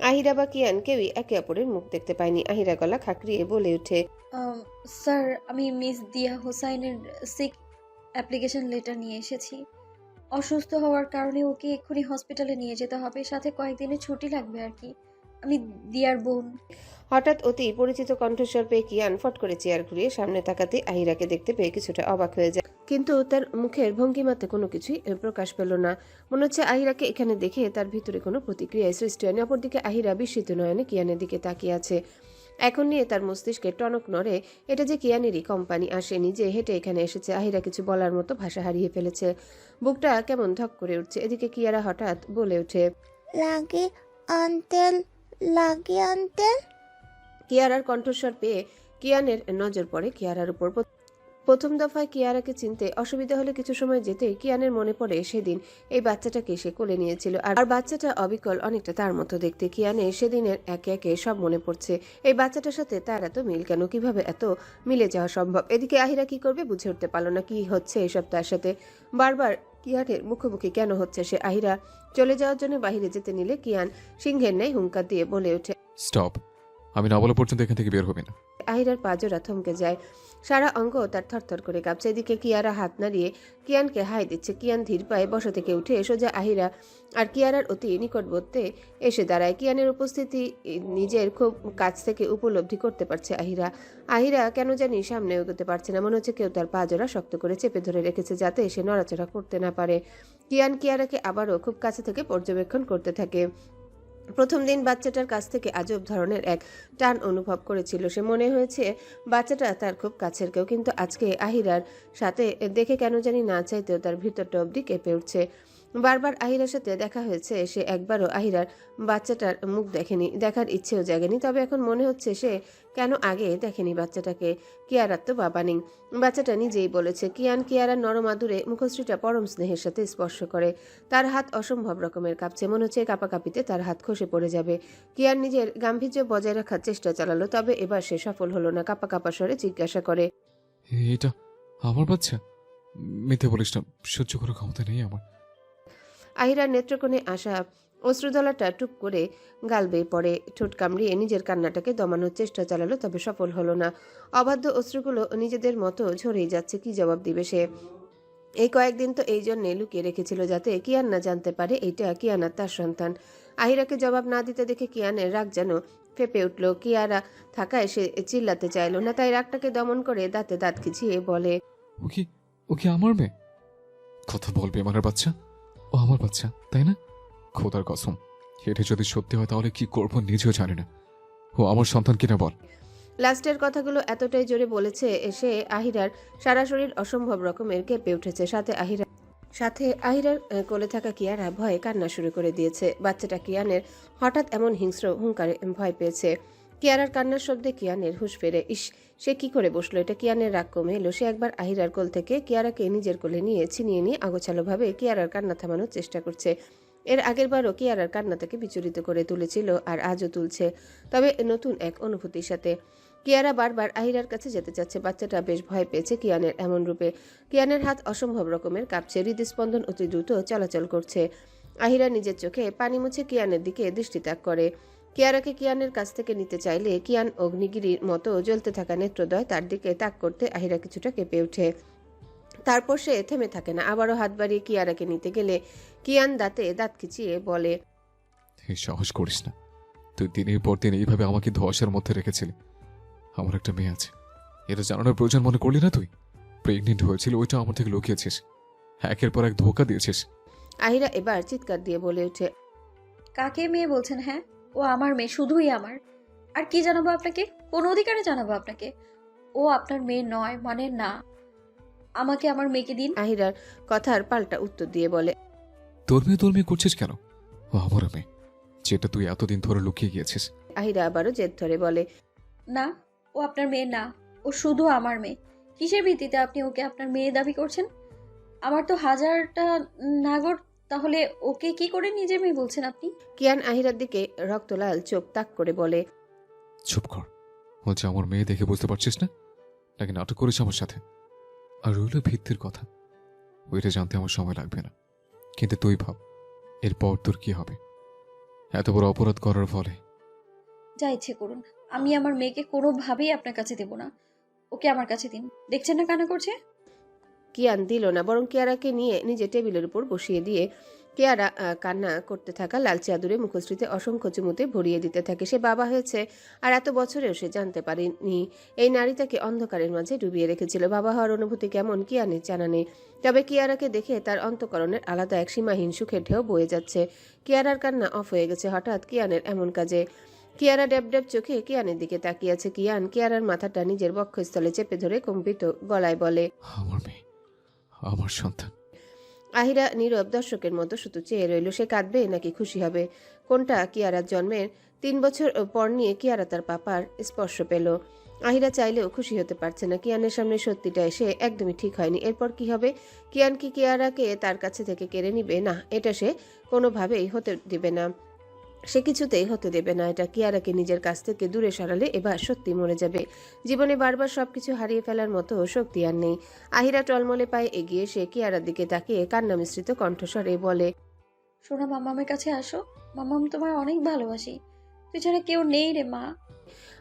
আহিরা বা কিয়ান কেউই একে অপরের মুখ দেখতে পায়নি। আহিরা গলা খাঁকড়িয়ে বলে ওঠে, স্যার, আমি মিস দিয়া হোসাইনের সিক অ্যাপ্লিকেশন লেটার নিয়ে এসেছি। অসুস্থ হওয়ার কারণে ওকে এক্ষুনি হসপিটালে নিয়ে যেতে হবে, সাথে কয়েকদিনের ছুটি লাগবে আর কি। আমি দিয়ার বোন। হঠাৎ অতি পরিচিত কণ্ঠস্বর পেয়ে কিয়ান ফট করে চেয়ার ঘুরিয়ে সামনে তাকাতে আহিরাকে দেখতে পেয়ে কিছুটা অবাক হয়ে যায়, কিন্তু তার মুখের ভঙ্গিমাতে কোনো কিছুই প্রকাশ পেল না। মনে হচ্ছে আহিরাকে এখানে দেখে তার ভিতরে কোনো প্রতিক্রিয়ায় সৃষ্টি হয়নি। অপরদিকে আহিরা বিস্মিত নয়নে কিয়ানের দিকে তাকিয়ে আছে। এখন নিয়ে তার মস্তিষ্কে টনক নড়ে, এটা যে কিয়ানেরই কোম্পানি, আসেনি যে হেঁটে এখানে এসেছে। আহিরা কিছু বলার মতো ভাষা হারিয়ে ফেলেছে, বুকটা কেমন ধক করে উঠছে। এদিকে কিয়ারা হঠাৎ বলে ওঠে, লাগে আঙ্কেল, লাগে আঙ্কেল। কিয়ারার কণ্ঠস্বর পেয়ে কিয়ানের নজর পড়ে কিয়ারার উপর। প্রথম দফায় কিয়ারাকে চিনতে অসুবিধা হলে কিছু সময় যেতেই কিয়ানের মনে পড়ে সেদিন এই বাচ্চাটাকে সে কোলে নিয়েছিল, আর বাচ্চাটা অবিকল অনেকটা তার মতো দেখতে। কিয়ানের সেদিনের একে একে সব মনে পড়ছে। এই বাচ্চাটার সাথে তার এত মিল কেন, কিভাবে এত মিলে যাওয়া সম্ভব? এদিকে আহিরা কি করবে বুঝে উঠতে পারল না, কি হচ্ছে এসব তার সাথে। বারবার কিয়ানের মুখোমুখি কেন হচ্ছে সে। আহিরা চলে যাওয়ার জন্য বাহিরে যেতে নিলে কিয়ান সিংহের ন্যায় হুঙ্কার দিয়ে বলে ওঠে, স্টপ, আমি না বলা পর্যন্ত এখান থেকে বের হবে না। আহিরার পাজোরা থমকে যায়। সারা অঙ্গ তার থরথর করে কাঁপছে। এদিকে কিয়ারা হাত নাড়িয়ে কিয়ানকে হাই দিচ্ছে। কিয়ান ধীর পায়ে বসা থেকে উঠে সোজা আহিরা আর কিয়ারার অতি নিকটবর্তী এসে দাঁড়ায়। কিয়ানের উপস্থিতি নিজের খুব কাছ থেকে উপলব্ধি করতে পারছে আহিরা। আহিরা কেন জানি সামনে এগোতে পারছে না। মনে হচ্ছে কেউ তার পা জোড়া শক্ত করে চেপে ধরে রেখেছে যাতে সে নড়াচড়া করতে না পারে। কিয়ান কিয়ারাকে আবারও খুব কাছে থেকে পর্যবেক্ষণ করতে থাকে। প্রথম দিন বাচ্চাটার কাছ থেকে আজব ধরনের এক টান অনুভব করেছিল সে। মনে হয়েছে বাচ্চাটা তার খুব কাছের কেউ, কিন্তু আজকে আহিরার সাথে দেখে কেন জানি না চাইতেও তার ভিতরটা অবধি কেঁপে উঠছে। বারবার আহিরার সাথে দেখা হয়েছে, সে একবারও আহিরার বাচ্চাটার মুখ দেখেনি, দেখার ইচ্ছেও জাগেনি। তবে এখন মনে হচ্ছে সে কেন আগে দেখেনি বাচ্চাটাকে। কিয়ারার তো বাবা নেই, বাচ্চাটা নিজেই বলেছে। কিয়ান কিয়ারার নরম আদুরে মুখশ্রীটা পরম স্নেহের সাথে স্পর্শ করে। তার হাত অসম্ভব রকমের কাঁপছে, মনে হচ্ছে কাঁপাকাঁপিতে তার হাত খসে পড়ে যাবে। কিয়ান নিজের গাম্ভীর্য বজায় রাখার চেষ্টা চালালো, তবে এবার সে সফল হলো না। কাঁপা কাঁপা স্বরে জিজ্ঞাসা করে, এটা আমার বাচ্চা? মিথ্যে বলিস না, সহ্য করার ক্ষমতা নেই আমার। আহিরার নেত্রকোণে আসা অশ্রুদলাটা টুক করে গাল বেয়ে পড়ে। ঠোঁট কামড়িয়ে নিজের কান্নাটাকে দমানোর চেষ্টা চালালো, তবে সফল হলো না। অবাধ্য অশ্রুগুলো নিজেদের মতো ঝরেই যাচ্ছে। কি জবাব দিবে সে? এই কয়েকদিন তো এই জন্যে লুকিয়ে রেখেছিল যাতে কিয়ান না জানতে পারে এইটা কিয়ানা তার সন্তান। আহিরাকে জবাব না দিতে দেখে কিয়ানের রাগ যেন ফেপে উঠল। কিয়ারা থাকায় সে চিল্লাতে চাইল না, তাই রাগটাকে দমন করে দাঁতে দাঁত খিচিয়ে বলে, ও কি আমার মেয়ে? কথা বলবে আমার বাচ্চা? ও আমার বাচ্চা, তাই না? খোদার কসম, এটা যদি সত্যি হয় তাহলে কি করবো নিজেও জানি না। ও আমার সন্তান কিনা বল। লাস্টের কথাগুলো এতটাই জোরে বলেছে সে আহিরার সারা শরীর অসম্ভব রকমের কেঁপে উঠেছে। সাথে আহিরার কোলে থাকা কিয়ারা ভয়ে কান্না শুরু করে দিয়েছে। বাচ্চাটা কিয়ানের হঠাৎ এমন হিংস্র হুঙ্কারে ভয় পেয়েছে। কিয়ারার কান্নার শব্দে কিয়ানের হুঁশ ফেরে। ইস, সে কি করে বসলো? এটা কিয়ানের রাগ কমে এলো। সে একবার আহিরার কোল থেকে কিয়ারাকে নিজের কোলে নিয়ে ছিনিয়ে নিয়ে আগোছালোভাবে কিয়ারার কান্না থামানোর চেষ্টা করছে। এর আগের বারও কিয়ারার কান্না তাকে বিচলিত করে তুলেছিল, আর আজও তুলছে, তবে নতুন এক অনুভূতির সাথে। কিয়ারা বারবার আহিরার কাছে যেতে চাচ্ছে। বাচ্চাটা বেশ ভয় পেয়েছে কিয়ানের এমন রূপে। কিয়ানের হাত অসম্ভব রকমের কাঁপছে, হৃদস্পন্দন অতি দ্রুত চলাচল করছে। আহিরা নিজের চোখে পানি মুছে কিয়ানের দিকে দৃষ্টিতাক করে। কিয়ারাকে কিয়ানের কাছ থেকে নিতে চাইলে কিয়ান অগ্নিগিরির মতো জ্বলতে থাকা নেত্রদ্বয় তার দিকে তাক করতে আহিরা কিছুটা কেঁপে ওঠে। তারপর সে থেমে থাকে না। আবারও হাত বাড়িয়ে কিয়ারাকে নিতে গেলে কিয়ান দাঁতে দাঁত খিচিয়ে বলে, এই সাহস করিস না। তুই দিনের পর দিন এইভাবে আমাকে ধোঁয়াশার মধ্যে রেখেছিলি। আমার একটা মেয়ে আছে, এটা জানানোর প্রয়োজন মনে করলি না? তুই প্রেগনেন্ট হয়েছিল, ওইটা আমার থেকে লুকিয়েছিস, একের পর এক ধোঁকা দিয়েছিস। আহিরা এবার চিৎকার দিয়ে বলে ওঠে, কাকে মেয়ে বলছেন? হ্যাঁ, ও আমার মেয়ে, শুধুই আমার। আর কি জানাবো আপনাকে? কোন অধিকারে জানাবো আপনাকে? ও আপনার মেয়ে নয়, মানে না। আমাকে আমার মেয়েকে দিন। আহিরার কথার পাল্টা উত্তর দিয়ে বলে, তোর মেয়ে করছিস কেন? ও আমার মেয়ে, যেটা তুই এতদিন ধরে লুকিয়ে গিয়েছিস। আহিরা আবারও জেদ ধরে বলে, না, ও আপনার মেয়ে না, ও শুধু আমার মেয়ে। কিসের ভিত্তিতে আপনি ওকে আপনার মেয়ে দাবি করছেন? আমার তো হাজারটা নাগর, তাহলে ওকে কি করে নিজের মেয়ে বলছেন আপনি? কিয়ান আহিরার দিকে রক্তলাল চোখ তাক করে বলে, চুপ কর। ও যে আমার মেয়ে দেখে বুঝতে পারছিস না? নাকি নাটক করেছে আমার সাথে? আর রইল ভিত্তির কথা, ওইটা জানতে আমার সময় লাগবে না। কিন্তু তুই ভাব, এরপর তোর কি হবে? এত বড় অপরাধ করার ফলে। যা ইচ্ছে করুন, আমি আমার মেয়েকে কোনোভাবেই আপনার কাছে দেব না। ওকে আমার কাছে দিন। দেখছেন না কান্না করছে? কিয়ান দিল না, বরং কিয়ারাকে নিয়ে নিজে টেবিলের উপর বসিয়ে দিয়ে কিয়ারা কান্না করতে থাকা লালচে আদুরে মুখশ্রীতে অসংখ্য চুমুতে ভরিয়ে দিতে থাকে। সে বাবা হয়েছে, আর এত বছরেও সে জানতে পারেনি এই নারী তাকে অন্ধকারের মাঝে ডুবিয়ে রেখেছিল। বাবা হওয়ার অনুভূতি কেমন কিয়ানের জানা নেই, তবে কিয়ারাকে দেখে তার অন্তঃকরণের আলাদা এক সীমাহীন সুখের ঢেউ বয়ে যাচ্ছে। কিয়ারার কান্না অফ হয়ে গেছে হঠাৎ কিয়ানের এমন কাজে। কিয়ারা ড্যাব ড্যাব চোখে কিয়ানের দিকে তাকিয়ে আছে। কিয়ান কিয়ারার মাথাটা নিজের বক্ষস্থলে চেপে ধরে কম্পিত গলায় বলে, আমার মেয়ে, আমার সন্তান। আহিরা নীরব দর্শকের মতো শুধু চেয়ে রইল। সে কাঁদবে নাকি খুশি হবে? কোনটা? কিয়ারার জন্মের 3 বছর পর নিয়ে কিয়ারা তার পাপার স্পর্শ পেল। আহিরা চাইলেও খুশি হতে পারছে না। কিয়ানের সামনে সত্যিটা এসে একদমই ঠিক হয়নি। এরপর কি হবে? কিয়ান কি কিয়ারাকে তার কাছে থেকে কেড়ে নিবে? না, এটা সে কোনোভাবেই হতে দিবে না। সে কিছুতেই হতে দেবে না এটা। কিয়ারাকে নিজের কাছ থেকে দূরে সরালে এবার সত্যি মরে যাবে। জীবনে বারবার সবকিছু হারিয়ে ফেলার মতো শক্তি আর নেই। আহিরা টলমলে পায়ে এগিয়ে সে কিয়ারার দিকে তাকিয়ে কান্না মিশ্রিত কণ্ঠস্বরে বলে, শোনা, মামামের কাছে আসো। মামাম, তোমায় অনেক ভালোবাসি। তুই ছাড়া কেউ নেই রে মা।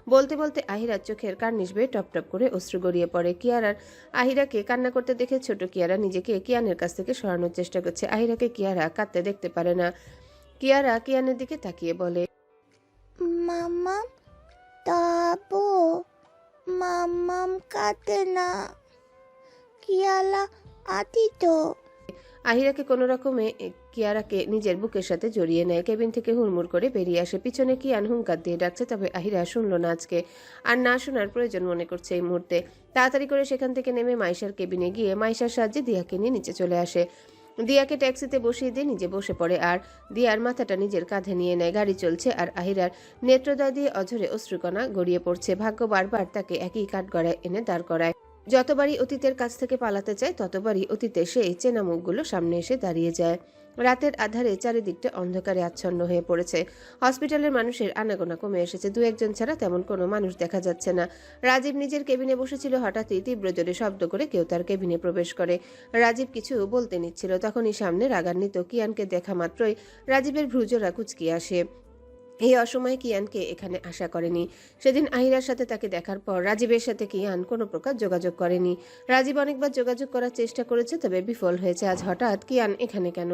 বলতে বলতে আহিরার চোখের কার্নিশ বেয়ে টপ টপ করে অশ্রু গড়িয়ে পড়ে। কিয়ারার আহিরাকে কান্না করতে দেখে ছোট কিয়ারা নিজেকে কিয়ানের কাছ থেকে সরানোর চেষ্টা করছে। আহিরাকে কিয়ারা কাঁদতে দেখতে পারে না। কিয়ারা কিয়ানের দিকে তাকিয়ে বলে, মাম্মাম তাবো মাম্মাম কাঁদে না কিয়ালা আতি তো। আহিরাকে কোনো রকমে কিয়ারাকে নিজের বুকের সাথে জড়িয়ে নেয়। কেবিন থেকে হুড়মুড় করে বেরিয়ে আসে। পিছনে কিয়ান হুঙ্কার দিয়ে ডাকছে, তবে আহিরা শুনল না আজকে, আর না শোনার প্রয়োজন মনে করছে এই মুহূর্তে। তাড়াতাড়ি করে সেখান থেকে নেমে মাইশার কেবিনে গিয়ে মাইশার সাহায্যে দিয়াকে নিয়ে নিচে চলে আসে। দিয়াকে ট্যাক্সিতে বসিয়ে দিয়ে নিজে বসে পড়ে আর দিয়ার মাথাটা নিজের কাঁধে নিয়ে নেয়। গাড়ি চলছে আর আহিরার নেত্রদয় দিয়ে অঝরে অশ্রুকণা গড়িয়ে পড়ছে। ভাগ্য বারবার তাকে একই কাঠগড়ায় এনে দাঁড় করায়। যতবারই অতীতের কাছ থেকে পালাতে চায় ততবারই অতীতে সেই চেনা মুখগুলো সামনে এসে দাঁড়িয়ে যায়। রাতের আধারে চারিদিকটা অন্ধকারে আচ্ছন্ন হয়ে পড়েছে। হসপিটালের মানুষের আনাগোনা কমে এসেছে। দু একজন ছাড়া তেমন কোনো মানুষ দেখা যাচ্ছে না। রাজীব নিজের কেবিনে বসেছিল। হঠাৎই তীব্র জোরে শব্দ করে কেউ তার কেবিনে প্রবেশ করে। রাজীব কিছু বলতে নিচ্ছিল, তখনই সামনে রাগান্বিত কিয়ানকে দেখা মাত্রই রাজীবের ভ্রুজোড়া কুঁচকিয়ে আসে। এই অসময়ে কিয়ানকে এখানে আশা করেনি। সেদিন আহিরার সাথে তাকে দেখার পর রাজীবের সাথে কিয়ান কোনো প্রকার যোগাযোগ করেনি। রাজীব অনেকবার যোগাযোগ করার চেষ্টা করেছে, তবে বিফল হয়েছে। আজ হঠাৎ কিয়ান এখানে কেন?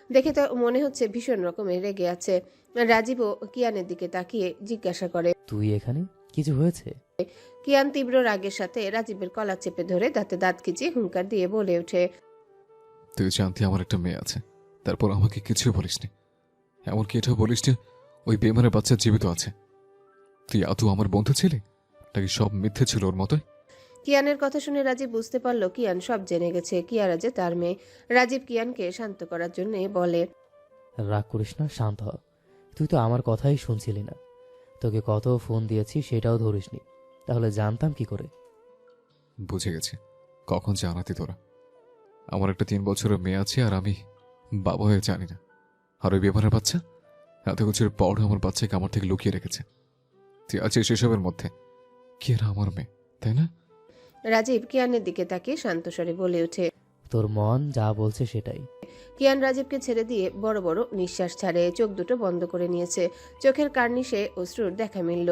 দেখে তো মনে হচ্ছে ভীষণ রকমের রেগে আছে। রাজীবও কিয়ানের দিকে তাকিয়ে জিজ্ঞাসা করে, তুই এখানে? কিছু হয়েছে? কিয়ান তীব্র রাগের সাথে রাজীবের কলা চেপে ধরে দাঁতে দাঁত খিচিয়ে হুঙ্কার দিয়ে বলে ওঠে, তুই জানতি আমার একটা মেয়ে আছে, তারপর আমাকে কিছু বলিসনি। এমনকি এটাও বলিসনি ওই বেমারের বাচ্চা জীবিত আছে। তুই আদৌ আমার বন্ধু ছিলি নাকি সব মিথ্যে ছিল ওর মতোই? কিয়ানের কথা শুনে রাজীব বুঝতে পারল কিয়ান সব জেনে গেছে। কিয়ারা যে তার মেয়ে। রাজীব কিয়ানকে শান্ত করার জন্য বলে, রাগ করিস না, শান্ত হ। তুই তো আমার কথাই শুনছিলি না। তোকে কত ফোন দিয়েছি সেটাও ধরিসনি, তাহলে জানতাম কি করে? বুঝে গেছি, কখন জানাতি তোরা। আমার একটা 3 বছরের মেয়ে আছে আর আমি বাবা হয়ে জানি না। আর ওই বেমারের বাচ্চা এত কিছুর পর আমার বাচ্চাকে আমার থেকে লুকিয়ে রেখেছে। তুই আছিস সেসবের মধ্যে। কি এরা আমার মেয়ে, তাই না? রাজীব কিয়ানের দিকে তাকিয়ে শান্ত স্বরে বলে ওঠে। তোর মন যা বলছে সেটাই। কিয়ান রাজীবকে ছেড়ে দিয়ে বড় বড় নিঃশ্বাস ছাড়ে। চোখ দুটো বন্ধ করে নিয়েছে। চোখের কার্নিশে অশ্রুর দেখা মিলল।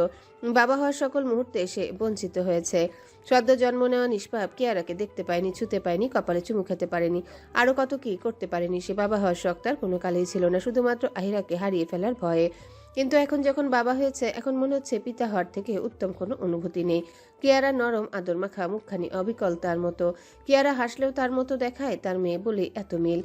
বাবা হওয়ার সকল মুহূর্তে সে বঞ্চিত হয়েছে। সদ্য জন্ম নেওয়া নিষ্পাপ কিয়ারাকে দেখতে পায়নি, ছুতে পায়নি, কপালে চুমু খেতে পারেনি, আরো কত কি করতে পারেনি সে। বাবা হওয়ার শখ তার কোনো কালেই ছিল না, শুধুমাত্র আহিরাকে হারিয়ে ফেলার ভয়ে। কিন্তু এখন যখন বাবা হয়েছে, এখন মনে হচ্ছে পিতা হওয়ার থেকে উত্তম কোনো অনুভূতি নেই। কিয়ারা নরম আদর মাখা মুখখানি অবিকল তার মতো। কিয়ারা হাসলেও তার মতো দেখায়, তার মেয়ে বলে এত মিল।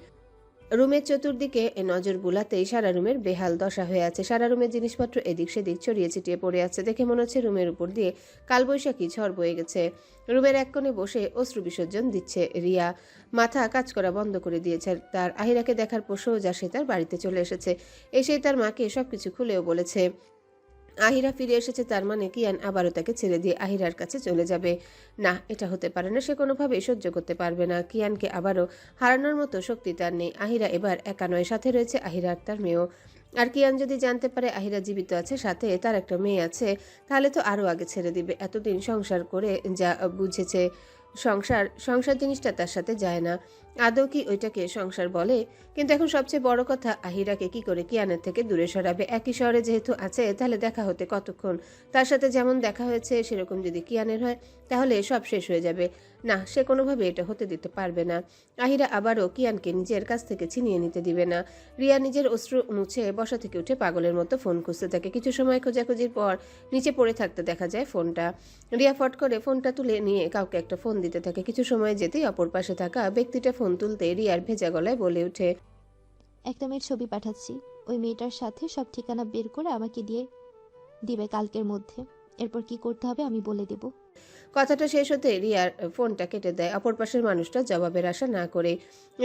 রুমের চতুর্দিকে নজর বুলাতেই সারা রুমের বেহাল দশা হয়ে আছে। সারা রুমের জিনিসপত্র এদিক সেদিক ছড়িয়ে ছিটিয়ে পড়ে আছে। দেখে মনে হচ্ছে রুমের উপর দিয়ে কালবৈশাখী ঝড় বয়ে গেছে। রুমের এক কোণে বসে অশ্রু বিসর্জন দিচ্ছে রিয়া। মাথা কাজ করা বন্ধ করে দিয়েছে তার। আহিরাকে দেখার পর সোজা সে তার বাড়িতে চলে এসেছে। এসেই তার মাকে সবকিছু খুলেও বলেছে। আহিরা ফিরে এসেছে, তার মানে কিয়ান আবারও তাকে ছেড়ে দিয়ে আহিরার কাছে চলে যাবে। না, এটা হতে পারে না। সে কোনোভাবেই সহ্য করতে পারবে না। কিয়ানকে আবারও হারানোর মতো শক্তি তার নেই। আহিরা এবার একা নয়, সাথে রয়েছে আহিরার তার মেয়েও। আর কিয়ান যদি জানতে পারে আহিরা জীবিত আছে, সাথে তার একটা মেয়ে আছে, তাহলে তো আরও আগে ছেড়ে দিবে। এতদিন সংসার করে যা বুঝেছে, সংসার জিনিসটা তার সাথে যায় না। আদৌ কি ওইটাকে সংসার বলে? কিন্তু এখন সবচেয়ে বড় কথা, আহিরাকে কি করে কিয়ানের থেকে দূরে সরাবে? একই শহরে যেহেতু আছে, তাহলে দেখা হতে কতক্ষণ? তার সাথে যেমন দেখা হয়েছে সেরকম যদি কিয়ানের হয়, তাহলে সব শেষ হয়ে যাবে। না, সে কোনোভাবে এটা হতে দিতে পারবে না। আহিরা আবারও কিয়ানকে নিজের কাছ থেকে ছিনিয়ে নিতে দিবে না। রিয়া নিজের অশ্রু মুছে বসা থেকে উঠে পাগলের মতো ফোন খুঁজতে থাকে। কিছু সময় খোঁজাখুঁজির পর নিচে পড়ে থাকতে দেখা যায় ফোনটা। রিয়া ফট করে ফোনটা তুলে নিয়ে কাউকে একটা ফোন দিতে থাকে। কিছু সময় যেতেই অপর পাশে থাকা ব্যক্তিটা ফোন তুলতে রিয়ার ভেজা গলায় বলে ওঠে, একটা মেয়ের ছবি পাঠাচ্ছি। ওই মেয়েটার সাথে সব ঠিকানা বের করে আমাকে দিয়ে দিবে কালকের মধ্যে। এরপর কি করতে হবে আমি বলে দেব। কথাটা শেষ হতে রিয়ার ফোনটা কেটে দেয়, অপর পাশের মানুষটা জবাবের আশা না করে।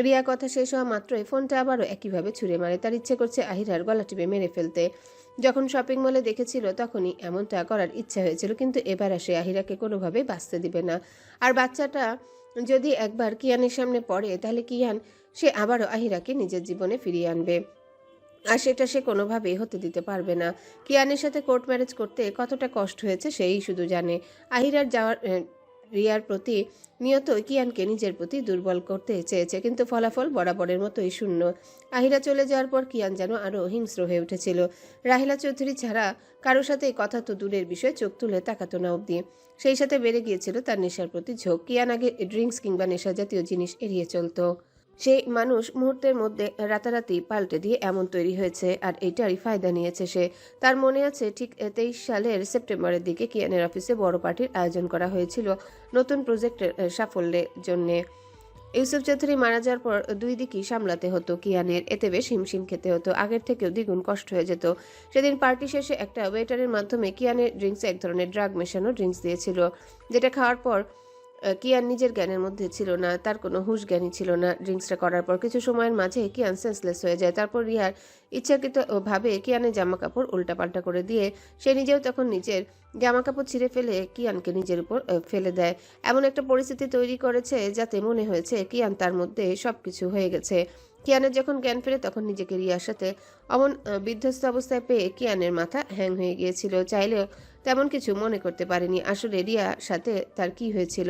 রিয়া কথা শেষ হওয়া মাত্রই ফোনটা আবারও একইভাবে ছুঁড়ে মারে। তার ইচ্ছে করছে আহিরার গলা টিপে মেরে ফেলতে। যখন শপিং মলে দেখেছিল তখনই এমনটা করার ইচ্ছা হয়েছিল, কিন্তু এবার সে আহিরাকে কোনোভাবেই বাঁচতে দিবে না। আর বাচ্চাটা যদি একবার কিয়ানের সামনে পড়ে, তাহলে কিয়ান সে আবারও আহিরাকে নিজের জীবনে ফিরিয়ে আনবে, আর সেটা সে কোনোভাবেই হতে দিতে পারবে না। কিয়ানের সাথে কোর্ট ম্যারেজ করতে কতটা কষ্ট হয়েছে সেই শুধু জানে। আহিরার যাওয়ার রিয়ার প্রতি নিয়ত কিয়ানকে নিজের প্রতি দুর্বল করতে চেয়েছে, কিন্তু ফলাফল বরাবরের মতোই শূন্য। আহিরা চলে যাওয়ার পর কিয়ান যেন আরও হিংস্র হয়ে উঠেছিল। রাহিলা চৌধুরী ছাড়া কারোর সাথে কথা তো দূরের বিষয়ে চোখ তুলে তাকাতো না অবধি। সেই সাথে বেড়ে গিয়েছিল তার নেশার প্রতি ঝোঁক। কিয়ান আগে ড্রিঙ্কস কিংবা নেশা জাতীয় জিনিস এড়িয়ে চলতো। সেই মানুষ মুহূর্তের মধ্যে রাতারাতি পাল্টে দিয়ে এমন তৈরি হয়েছে, আর এটারই ফায়দা নিয়েছে সে। তার মনে আছে ঠিক 23 সালের সেপ্টেম্বরের দিকে কিয়ানের অফিসে বড় পার্টির আয়োজন করা হয়েছিল নতুন প্রজেক্টের সাফল্যের জন্যে। ইউসুফ চৌধুরী মারা যাওয়ার পর দুই দিকই সামলাতে হতো কিয়ানের, এতে বেশ হিমশিম খেতে হতো। আগের থেকেও দ্বিগুণ কষ্ট হয়ে যেত। সেদিন পার্টি শেষে একটা ওয়েটারের মাধ্যমে কিয়ানের ড্রিঙ্কসে এক ধরনের ড্রাগ মেশানো ড্রিঙ্কস দিয়েছিল, যেটা খাওয়ার পর কিয়ান নিজের জ্ঞানের মধ্যে ছিল না, তার কোনো হুঁশ জ্ঞানই ছিল না। ড্রিঙ্কসটা করার পর কিছু সময়ের মাঝে কিয়ান সেন্সলেস হয়ে যায়। তারপর রিয়ার ইচ্ছাকৃত ভাবে কিয়ানের জামা কাপড় উল্টাপাল্টা করে দিয়ে সে নিজেও তখন নিজের জামা কাপড় ছিঁড়ে ফেলে কিয়ানকে নিজের উপর ফেলে দেয়। এমন একটা পরিস্থিতি তৈরি করেছে যাতে মনে হয়েছে কিয়ান তার মধ্যে সবকিছু হয়ে গেছে। কিয়ানের যখন জ্ঞান ফেরে তখন নিজেকে রিয়ার সাথে অমন বিধ্বস্ত অবস্থায় পেয়ে কিয়ানের মাথা হ্যাং হয়ে গিয়েছিল। চাইলেও তেমন কিছু মনে করতে পারেনি আসলে রিয়ার সাথে তার কি হয়েছিল।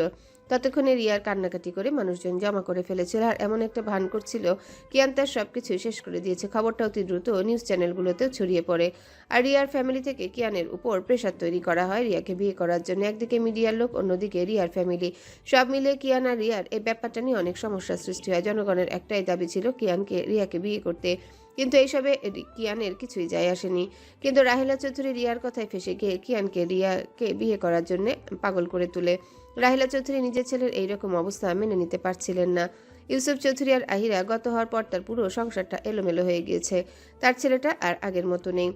ততক্ষণে রিয়ার কান্নাকাটি করে মানুষজন জমা করে ফেলেছিল, আর এমন একটা ভান করছিল কিয়ান তার সবকিছু শেষ করে দিয়েছে। খবরটা অতি দ্রুত নিউজ চ্যানেলগুলোতেও ছড়িয়ে পড়ে, আর রিয়ার ফ্যামিলি থেকে কিয়ানের উপর প্রেশার তৈরি করা হয় রিয়াকে বিয়ে করার জন্য। একদিকে মিডিয়ার লোক, অন্যদিকে রিয়ার ফ্যামিলি, সব মিলে কিয়ান আর রিয়ার এই ব্যাপারটা নিয়ে অনেক সমস্যার সৃষ্টি হয়। জনগণের একটাই দাবি ছিল কিয়ানকে রিয়াকে বিয়ে করতে, কিন্তু এইসবে কিয়ানের কিছুই যায় আসেনি। কিন্তু রাহিলা চৌধুরী রিয়ার কথায় ফেসে গিয়ে কিয়ানকে রিয়াকে বিয়ে করার জন্য পাগল করে তোলে। রাহিলা চৌধুরী নিজের ছেলের এইরকম অবস্থা মেনে নিতে পারছিলেন না। ইউসুফ চৌধুরী আর আহিরা গত হওয়ার পর তার পুরো সংসারটা এলোমেলো হয়ে গিয়েছে। তার ছেলেটা আর আগের মতো নেই।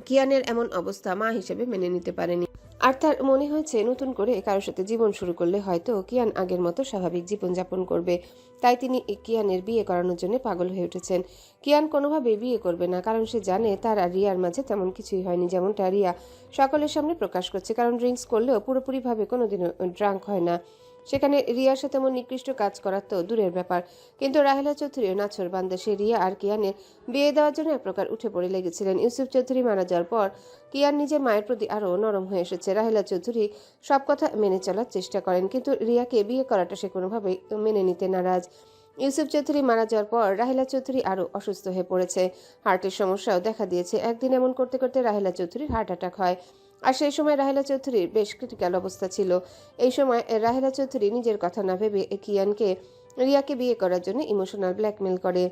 কিয়ানের এমন অবস্থা মা হিসেবে মেনে নিতে পারেনি, আর তার মনে হয়েছে নতুন করে কারোর সাথে জীবন শুরু করলে হয়তো কিয়ান আগের মতো স্বাভাবিক জীবনযাপন করবে। তাই তিনি কিয়ানের বিয়ে করানোর জন্য পাগল হয়ে উঠেছেন। কিয়ান কোনোভাবে বিয়ে করবে না, কারণ সে জানে তার আর রিয়ার মাঝে তেমন কিছুই হয়নি, যেমনটা রিয়া সকলের সামনে প্রকাশ করছে। কারণ ড্রিঙ্কস করলেও পুরোপুরিভাবে কোনোদিনও ড্রাঙ্ক হয় না। সেখানে রিয়ার সাথে এমন নিকৃষ্ট কাজ করার তো দূরের ব্যাপার, কিন্তু রাহিলা চৌধুরীও নাছর বান্দা। সে রিয়া আর কিয়ানের বিয়ে দেওয়ার জন্য এক প্রকার উঠে পড়ে লেগেছিলেন। ইউসুফ চৌধুরী মারা যাওয়ার পর কিয়ান নিজের মায়ের প্রতি আরও নরম হয়ে এসেছে। রাহিলা চৌধুরী সব কথা মেনে চলার চেষ্টা করেন, কিন্তু রিয়াকে বিয়ে করাটা সে কোনোভাবেই মেনে নিতে নারাজ। ইউসুফ চৌধুরী মারা যাওয়ার পর রাহিলা চৌধুরী আরও অসুস্থ হয়ে পড়েছে। হার্টের সমস্যাও দেখা দিয়েছে। একদিন এমন করতে করতে রাহিলা চৌধুরীর হার্ট অ্যাটাক হয়, আর সেই সময় রাহিলা চৌধুরীর বেশ ক্রিটিক্যাল অবস্থা ছিল। এই সময় রাহিলা চৌধুরী নিজের কথা না ভেবে কিয়ানকে রিয়াকে বিয়ে করার জন্য ইমোশনাল ব্ল্যাকমেল করে।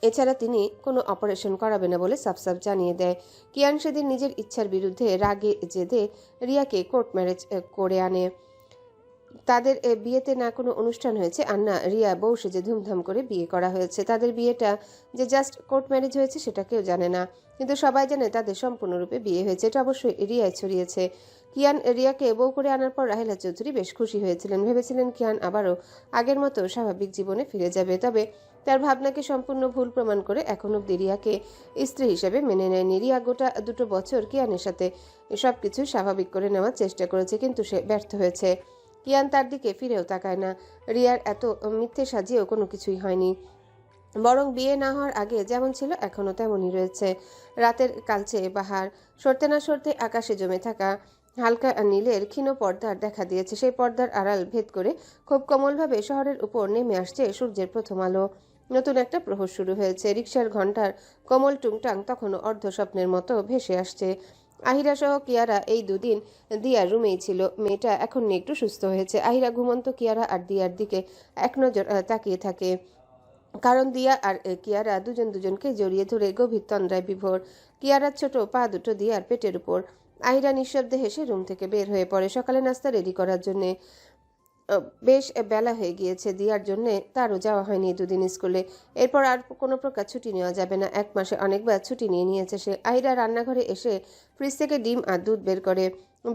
এছাড়া তিনি কোনো অপারেশন করাবে না বলে সাফ সাফ জানিয়ে দেয়। কিয়ান সেদিন নিজের ইচ্ছার বিরুদ্ধে রাগে জেদে রিয়াকে কোর্ট ম্যারেজ করে আনে। তাদের বিয়েতে না কোনো অনুষ্ঠান হয়েছে, আর না রিয়া বউ সেজে ধুমধাম করে বিয়ে করা হয়েছে। তাদের বিয়েটা যে জাস্ট কোর্ট ম্যারেজ হয়েছে সেটা কেউ জানে না, কিন্তু সবাই জানে তাদের সম্পূর্ণরূপে বিয়ে হয়েছে। এটা অবশ্যই রিয়ায় ছড়িয়েছে। কিয়ান রিয়াকে বউ করে আনার পর রাহিলা চৌধুরী বেশ খুশি হয়েছিলেন। ভেবেছিলেন কিয়ান আবারও আগের মতো স্বাভাবিক জীবনে ফিরে যাবে। তবে তার ভাবনাকে সম্পূর্ণ ভুল প্রমাণ করে এখন অব্দি রিয়াকে স্ত্রী হিসেবে মেনে নেয়নি। রিয়া গোটা 2 বছর কিয়ানের সাথে সবকিছু স্বাভাবিক করে নেওয়ার চেষ্টা করেছে, কিন্তু সে ব্যর্থ হয়েছে। কিয়ান তার দিকে ফিরেও তাকায় না। রিয়ার এত মিথ্যে সাজিয়েও কোনো কিছুই হয়নি, বরং বিয়ে না হওয়ার আগে যেমন ছিল এখনও তেমনই রয়েছে। রাতের কালচে বাহার সরতে না সরতে আকাশে জমে থাকা হালকা নীলের ক্ষীণ পর্দার দেখা দিয়েছে। সেই পর্দার আড়াল ভেদ করে খুব কোমলভাবে শহরের উপর নেমে আসছে সূর্যের প্রথম আলো। নতুন একটা প্রহর শুরু হয়েছে। রিকশার ঘন্টার কোমল টুংটাং তখনও অর্ধ স্বপ্নের মতো ভেসে আসছে। আহিরা সহ কিয়ারা এই দুদিন দিয়ার রুমেই ছিল। মেয়েটা এখন একটু সুস্থ হয়েছে। আহিরা ঘুমন্ত কিয়ারা আর দিয়ার দিকে এক নজর তাকিয়ে থাকে, কারণ দিয়া আর কিয়ারা দুজন দুজনকে জড়িয়ে ধরে গভীর তন্দ্রায় বিভোর। কিয়ারার ছোট পা দুটো দিয়ার পেটের উপর। আহিরা নিঃশব্দে হেসে রুম থেকে বের হয়ে পড়ে সকালে নাস্তা রেডি করার জন্যে। বেশ বেলা হয়ে গিয়েছে দিয়ার জন্য, তারও যাওয়া হয়নি 2 দিন স্কুলে। এরপর আর কোনো প্রকার ছুটি নেওয়া যাবে না। 1 মাসে অনেকবার ছুটি নিয়ে নিয়েছে সে। আহিরা রান্নাঘরে এসে ফ্রিজ থেকে ডিম আর দুধ বের করে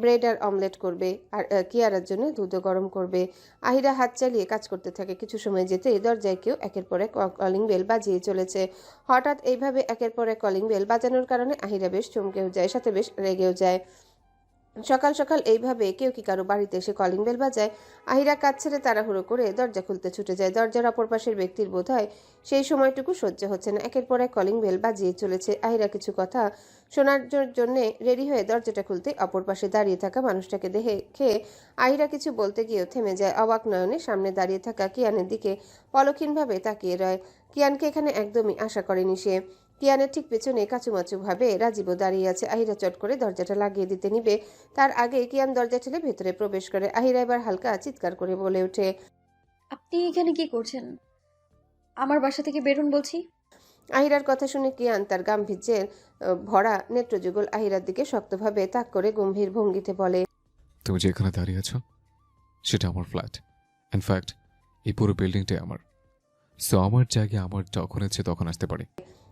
ব্রেড আর অমলেট করবে, আর কিয়ারার জন্য দুধও গরম করবে। আহিরা হাত চালিয়ে কাজ করতে থাকে। কিছু সময় যেতেই দরজায় কেউ একের পর এক কলিং বেল বাজিয়ে চলেছে। হঠাৎ এইভাবে একের পর এক কলিং বেল বাজানোর কারণে আহিরা বেশ চমকেও যায়, সাথে বেশ রেগেও যায়। সকাল সকাল এইভাবে কেউ কি কারো বাড়িতে এসে কলিং বেল বাজায়? আহিরা কাজ ছেড়ে তাড়াহুড়ো করে দরজা খুলতে ছুটে যায়। দরজার অপর পাশের ব্যক্তির বোধ হয় সেই সময়টুকু সহ্য হচ্ছে না। একের পর এক কলিং বেল বাজিয়ে চলেছে। আহিরা কিছু কথা শোনার জন্য রেডি হয়ে দরজাটা খুলতে অপর পাশে দাঁড়িয়ে থাকা মানুষটাকে দেখে আহিরা কিছু বলতে গিয়েও থেমে যায়। অবাক নয়নে সামনে দাঁড়িয়ে থাকা কিয়ানের দিকে পলক্ষীনভাবে তাকিয়ে রয়। কিয়ানকে এখানে একদমই আশা করেনি সে। কিয়ানের ঠিক পেছনে কাচুমাচু ভাবে রাজীবও দাঁড়িয়ে আছে। আহিরা চট করে দরজাটা লাগিয়ে দিতে নিবে, তার আগে কিয়ান দরজা ঠেলে ভেতরে প্রবেশ করে। আহিরা এবার হালকা চিৎকার করে বলে ওঠে, আপনি এখানে কি করছেন? আমার বাসা থেকে বেরোন বলছি। আহিরার কথা শুনে কিয়ান তার গাম্ভীর্যের ভরা নেত্রযুগল আহিরার দিকে শক্তভাবে তাক করে গম্ভীর ভঙ্গিতে বলে, তুমি যেখানে দাঁড়িয়ে আছো সেটা আমার ফ্ল্যাট। ইনফ্যাক্ট এই পুরো বিল্ডিংটাই আমার। সো আমার জায়গায় আমার যখন ইচ্ছে তখন আসতে পারি।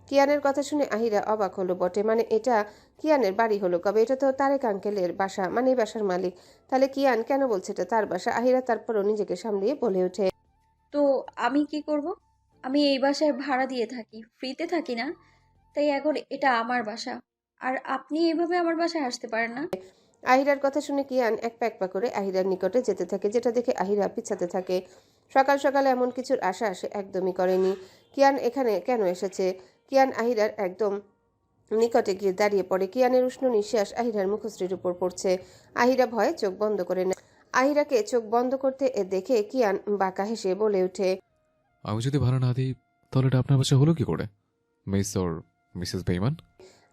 কিয়ানের কথা শুনে আহিরা অবাক হলো বটে। মানে এটা কিয়ানের বাড়ি হলো কবে? এটা তো তারেক আঙ্কেলের বাসা, মানে এই বাসার মালিক। তাহলে কিয়ান কেন বলছে এটা তার বাসা? আহিরা তারপরও নিজেকে সামলিয়ে বলে ওঠে, তো আমি কি করব? আমি এই বাসায় ভাড়া দিয়ে থাকি, ফ্রিতে থাকি না। তাই এখন এটা আমার বাসা। আর আপনি এভাবে আমার বাসায় আসতে পারেন না। আহিরার কথা শুনে কিয়ান এক পা করে আহিরার নিকটে যেতে থাকে, যেটা দেখে আহিরা পিছাতে থাকে। সকাল সকাল এমন কিছুর আশা সে একদমই করেনি। কিয়ান এখানে কেন এসেছে? কিয়ান আহিরার একদম নিকটে গিয়ে দাঁড়িয়ে পড়ে। কিয়ানের উষ্ণ নিঃশ্বাস আহিরার মুখশ্রীর উপর পড়ছে। আহিরা ভয়ে চোখ বন্ধ করে নেয়। আহিরাকে চোখ বন্ধ করতে দেখে কিয়ান বাঁকা হেসে বলে ওঠে, আমি যদি ভাড়া না দিই তাহলে এটা আপনার বাসা হলো কি করে, মিস ওর মিসেস বেইমান?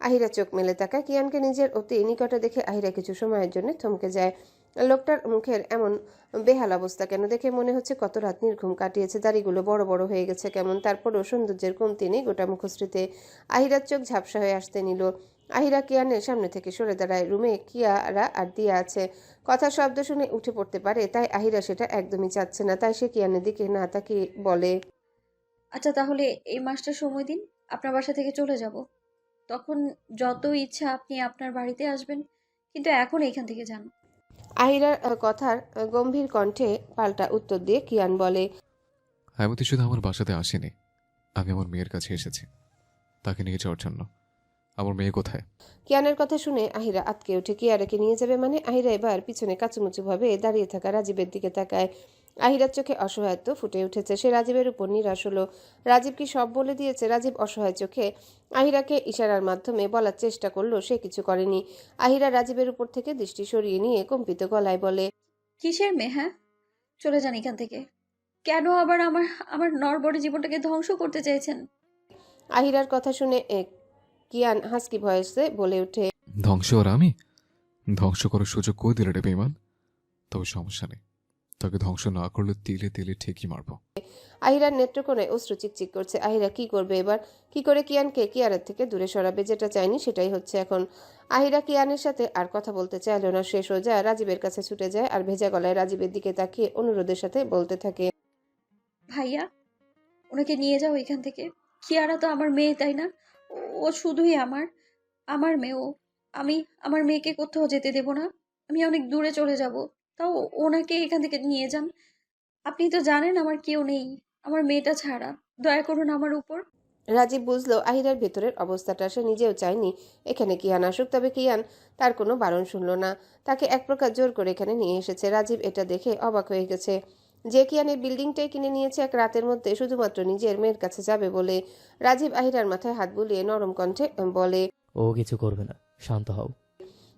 আহিরা চোখ মেলে তাকায়। কিয়ানকে নিজের অতি নিকটে দেখে আহিরা কিছু সময়ের জন্য থমকে যায়। লোকটার মুখের এমন বেহাল অবস্থা কেন? দেখে মনে হচ্ছে কত রাত নির্ঘুম কাটিয়েছে। দাড়িগুলো বড় বড় হয়ে গেছে কেমন। তারপরও সৌন্দর্যের কমতি নেই গোটা মুখশ্রীতে। আহিরার চোখ ঝাপসা হয়ে আসতে নিল। আহিরা কিয়ানের সামনে থেকে সরে দাঁড়ায়। রুমে কিয়ারা আর দিয়া আছে। কথার শব্দ শুনে উঠে পড়তে পারে, তাই আহিরা সেটা একদমই চাচ্ছে না। তাই সে কিয়ানের দিকে না তাকিয়ে বলে, আচ্ছা, তাহলে এই মাসটা সময় দিন, আপনার বাসা থেকে চলে যাব। তখন যত ইচ্ছা আপনি আপনার বাড়িতে আসবেন, কিন্তু এখন এখান থেকে যান। আহিরার কথার গম্ভীর কণ্ঠে পাল্টা উত্তর দিয়ে কিয়ান বলে, আমি তো শুধু আমার বাসাতে আসিনি, আমি আমার মেয়ের কাছে এসেছি তাকে নিয়ে যাওয়ার জন্য। আমার মেয়ে কোথায়? কিয়ানের কথা শুনে আহিরা আতকে ওঠে। কিয়ারাকে নিয়ে যাবে মানে? আহিরা এবার পিছনে কাচুমুচু ভাবে দাঁড়িয়ে থাকা রাজীবের দিকে তাকায়। আহিরার চোখে অসহায়ত্ব ফুটে উঠেছে। সে রাজীবের উপর নিরাশ হলো। রাজীব কি সব বলে দিয়েছে? রাজীব অসহায় চোখে আহিরাকে ইশারার মাধ্যমে বলার চেষ্টা করলো, সে কিছু করেনি। আহিরা রাজীবের উপর থেকে দৃষ্টি সরিয়ে নিয়ে কম্পিত গলায় বলে, কিসের মেয়ে? হ্যাঁ, চলে যান এখান থেকে। কেন আবার আমার আমার নড়বড়ে জীবনটাকে ধ্বংস করতে চাইছেন? আহিরার কথা শুনে কিয়ান হাসকি ভয়েসে বলে ওঠে, ধ্বংস আর আমি? ধ্বংস করার সুযোগ কই দিলে রে বেইমান? তবে সমস্যা নেই, তাকে ধ্বংস না করলে তিলে তিলে ঠিকই মারবো। আহিরার নেত্রকোণে অশ্রু চিকচিক করছে। আহিরা কি করবে এবার? কি করে কিয়ানকে কিয়ারের থেকে দূরে সরাবে? যেটা চাইনি সেটাই হচ্ছে এখন। আহিরা কিয়ানের সাথে আর কথা বলতে চাইল না। সে সোজা রাজীবের কাছে ছুটে যায় আর ভেজা গলায় রাজীবের দিকে তাকিয়ে অনুরোধের সাথে বলতে থাকে, ভাইয়া, ওনাকে নিয়ে যাও এখান থেকে। কিয়ারা তো আমার মেয়ে, তাই না? ও শুধুই আমার আমার মেয়ে। আমি আমার মেয়েকে কোথাও যেতে দেব না। আমি অনেক দূরে চলে যাব। তাও ওনাকে এখান থেকে নিয়ে যান। আপনি তো জানেন আমার কেউ নেই, আমার মেয়েটা ছাড়া। দয়া করুন আমার উপর। রাজীব বুঝলো আহিরার ভেতরের অবস্থাটা। সে নিজেও চায়নি এখানে কিয়ান আসুক, তবে কিয়ান তার কোনো বারণ শুনল না। তাকে এক প্রকার জোর করে এখানে নিয়ে এসেছে। রাজীব এটা দেখে অবাক হয়ে গেছে। যে কিয়ান এই বিল্ডিংটাই কিনে নিয়েছে এক রাতের মধ্যে শুধুমাত্র নিজের মেয়ের কাছে যাবে বলে। রাজীব আহিরার মাথায় হাত বুলিয়ে নরম কণ্ঠে বলে, ও কিছু করবে না, শান্ত হও।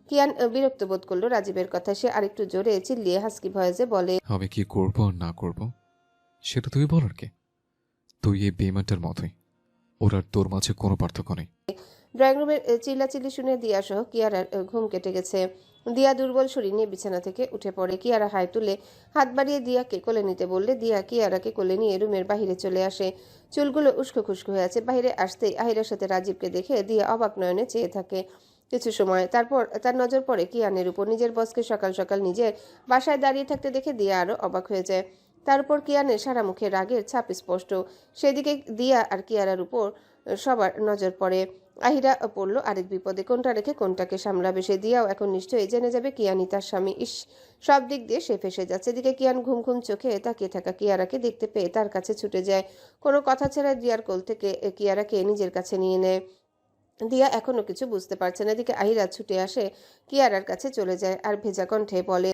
কিয়ান বিরক্ত বোধ করলো রাজীবের কথা। সে আরেকটু জোরে চিল্লিয়ে হাসকি ভয়েসে বলে, আমি কি করবো আর না করব সেটা তুই বলার কে? তুই এই বেইমানটার মতোই, ওর আর তোর মাঝে কোনো পার্থক্য নেই। ড্রয়িং রুমের চিল্লাচিল্লি শুনে দিয়া সহ কিয়ারার ঘুম কেটে গেছে। দিয়া দুর্বল শরীর নিয়ে বিছানা থেকে উঠে পড়ে। কিয়ারা হাই তুলে হাত বাড়িয়ে দিয়াকে কোলে নিতে বললে দিয়া কিয়ারাকে কোলে নিয়ে রুমের বাহিরে চলে আসে। চুলগুলো উস্কো খুস্কো হয়ে আছে। বাহিরে আসতেই আহিরার সাথে রাজীবকে দেখে দিয়া অবাক নয়নে চেয়ে থাকে কিছু সময়। তারপর তার নজর পড়ে কিয়ানের উপর। নিজের বসকে সকাল সকাল নিজের বাসায় দাঁড়িয়ে থাকতে দেখে দিয়া আরো অবাক হয়ে যায়। তারপর কিয়ানের সারা মুখে রাগের ছাপ স্পষ্ট। সেদিকে দিয়া আর কিয়ারার উপর সবার নজর পড়ে। আহিরা পড়ল আরেক বিপদে। কোনটা রেখে কোনটাকে সামলাবে সে? দিয়াও এখন নিশ্চয়ই জেনে যাবে কিয়ানই তার স্বামী। সব দিক দিয়ে সে ফেসে যাচ্ছে। এদিকে কিয়ান ঘুম ঘুম চোখে তাকিয়ে থাকা কিয়ারাকে দেখতে পেয়ে তার কাছে ছুটে যায়। কোনো কথা ছাড়া দিয়ার কোল থেকে কিয়ারাকে নিজের কাছে নিয়ে নেয়। দিয়া এখনো কিছু বুঝতে পারছে না। এদিকে আহিরা ছুটে আসে, কিয়ারার কাছে চলে যায় আর ভেজা কণ্ঠে বলে,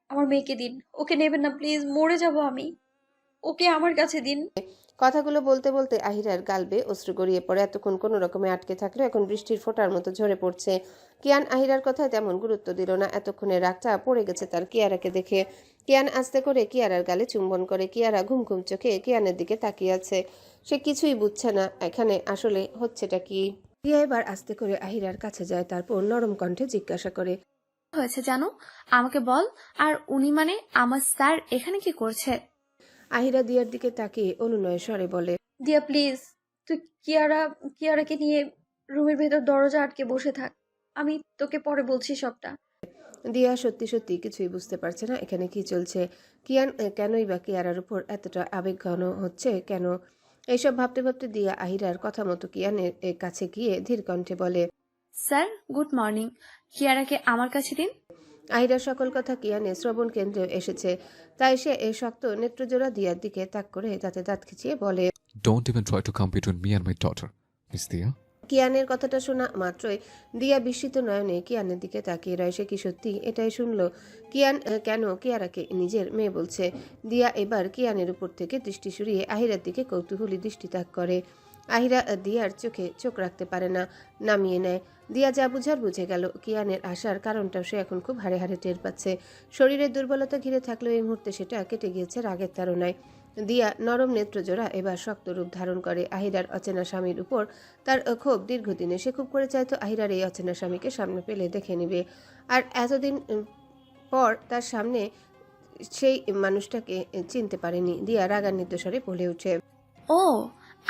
আমার মেয়েকে দিন, ওকে নেবেন না প্লিজ, মরে যাব আমি, ওকে আমার কাছে দিন। কথাগুলো বলতে বলতে আহিরার গাল বেয়ে অশ্রু গড়িয়ে পড়ে। এতক্ষণ কোনো রকমে আটকে থাকলেও এখন বৃষ্টির ফোঁটার মতো ঝরে পড়ছে। কিয়ান আহিরার কথায় তেমন গুরুত্ব দিল না। এতক্ষণে রাগটা পড়ে গেছে তার কিয়ারাকে দেখে। কিয়ান আস্তে করে কিয়ারার গালে চুম্বন করে। কিয়ারা ঘুম ঘুম চোখে কিয়ানের দিকে তাকিয়ে আছে। সে কিছুই বুঝছে না এখানে আসলে হচ্ছেটা কি। রিয়া এবার আস্তে করে আহিরার কাছে যায়, তারপর নরম কণ্ঠে জিজ্ঞাসা করে, হয়েছে জানো, আমাকে বল। আর উনি মানে আমার স্যার এখানে কি করছে? আহিরা দিয়ার দিকে তাকিয়ে অনুনয় স্বরে বলে, দিয়া প্লিজ, তুই কিয়ারাকে নিয়ে রুমের ভেতর দরজা আটকে বসে থাক, আমি তোকে পরে বলছি সবটা। দিয়া সত্যি সত্যি কিছুই বুঝতে পারছে না এখানে কি চলছে। কিয়ান কেনই বা কিয়ারার উপর এতটা আবেগঘন হচ্ছে কেন? এইসব ভাবতে ভাবতে দিয়া আহিরার কথা মতো কিয়ানের কাছে গিয়ে ধীর কণ্ঠে বলে, স্যার গুড মর্নিং, কিয়ারাকে আমার কাছে দিন। আহিরার সকল কথা কিয়ানের শ্রবণ কেন্দ্রে এসেছে, তাই সে শক্ত নেত্রজোড়া দিয়ার দিকে তাক করে তাতে দাঁত খিচিয়ে বলে, Don't even try to come between me and my daughter, Miss Dia. কিয়ানের কথাটা শোনা মাত্রই দিয়া বিস্মিত নয়নে কিয়ানের দিকে তাকিয়ে রয়। সে কি সত্যি এটাই শুনলো? কিয়ান কেন কিয়ারাকে নিজের মেয়ে বলছে? দিয়া এবার কিয়ানের উপর থেকে দৃষ্টি সরিয়ে আহিরার দিকে কৌতূহলী দৃষ্টি তাক করে। আহিরা দিয়ার চোখে চোখ রাখতে পারে না, নামিয়ে নেয়। দিয়া যা বুঝার বুঝে গেল। কিয়ানের আসার কারণটাও সে এখন খুব হাড়ে হাড়ে টের পাচ্ছে। শরীরের দুর্বলতা ঘিরে থাকলেও এই মুহূর্তে সেটা কেটে গিয়েছে রাগের তাড়নায়। দিয়া নরম নেত্রজোড়া এবার শক্ত রূপ ধারণ করে। আহিরার অচেনা স্বামীর উপর তার ক্ষোভ দীর্ঘদিনে। সে খুব করে চাইতো আহিরার এই অচেনা স্বামীকে সামনে পেলে দেখে নেবে, আর এতদিন পর তার সামনে সেই মানুষটাকে চিনতে পারেনি। দিয়া রাগান্বিত স্বরে বলে ওঠে, ও,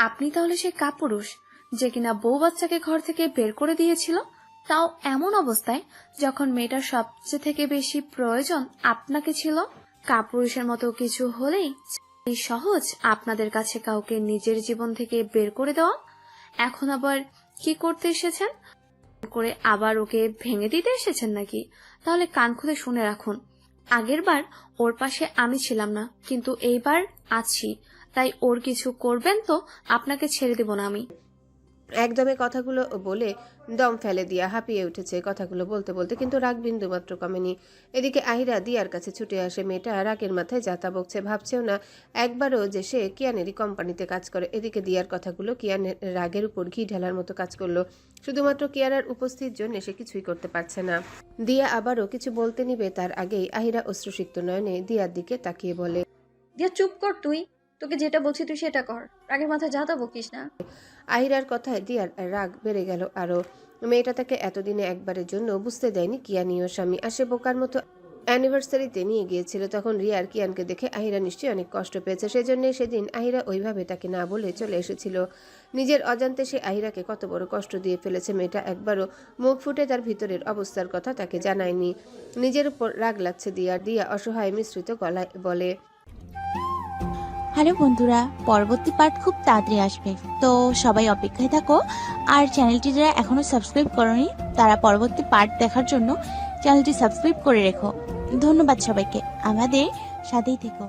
আপনি তাহলে সেই কাপুরুষ যে কিনা বউ বাচ্চাকে ঘর থেকে বের করে দিয়েছিল, তাও এমন অবস্থায় যখন মেয়েটার সবচেয়ে থেকে বেশি প্রয়োজন আপনাকে ছিল। কাপুরুষের মতো কিছু হলেই এই সহজ আপনাদের কাছে কাউকে নিজের জীবন থেকে বের করে দেওয়া। এখন আবার কি করতে এসেছেন? করে আবার ওকে ভেঙে দিতে এসেছেন নাকি? তাহলে কান খুলে শুনে রাখুন, আগেরবার ওর পাশে আমি ছিলাম না, কিন্তু এইবার আছি, তাই ওর কিছু করবেন তো আপনাকে ছেড়ে দেব না আমি। একদমে কথাগুলো বলে দম ফেলে দিয়া হাঁপিয়ে উঠেছে কথাগুলো বলতে বলতে, কিন্তু রাগ বিন্দু মাত্র কমেনি। এদিকে আহিরা দিয়ার কাছে ছুটে আসে। মেয়েটা রাগের মাথায় যাতা বকছে, ভাবছেও না একবারও যে সে কিয়ানেরই কোম্পানিতে কাজ করে। এদিকে দিয়ার কথাগুলো কিয়ানের রাগের উপর ঘি ঢালার মতো কাজ করলো। শুধুমাত্র কিয়ারার উপস্থিতির জন্য সে কিছুই করতে পারছে না। দিয়া আবারও কিছু বলতে নিবে তার আগেই আহিরা অশ্রুসিক্ত নয়নে দিয়ার দিকে তাকিয়ে বলে, দিয়া চুপ কর তুই, তোকে যেটা বলছি তুই সেটা কর, রাগের মাথায় যাতা বকিস না। আহিরার কথায় দিয়ার রাগ বেড়ে গেল আরো। মেয়েটা তাকে এতদিনে একবারের জন্য বুঝতে দেয়নি কিয়ানীয় স্বামী। আর সে বোকার মতো অ্যানিভার্সারিতে নিয়ে গিয়েছিল, তখন রিয়ার কিয়ানকে দেখে আহিরা নিশ্চয়ই অনেক কষ্ট পেয়েছে। সেজন্য সেদিন আহিরা ওইভাবে তাকে না বলে চলে এসেছিল। নিজের অজান্তে সে আহিরাকে কত বড় কষ্ট দিয়ে ফেলেছে। মেয়েটা একবারও মুখ ফুটে তার ভিতরের অবস্থার কথা তাকে জানায়নি। নিজের উপর রাগ লাগছে দিয়ার। দিয়া অসহায় মিশ্রিত গলায় বলে, হ্যালো বন্ধুরা, পরবর্তী পার্ট খুব তাড়াতাড়ি আসবে, তো সবাই অপেক্ষায় থাকো। আর চ্যানেলটি যারা এখনো সাবস্ক্রাইব করোনি তারা পরবর্তী পার্ট দেখার জন্য চ্যানেলটি সাবস্ক্রাইব করে রেখো। ধন্যবাদ সবাইকে, আমাদের সাথেই থেকো।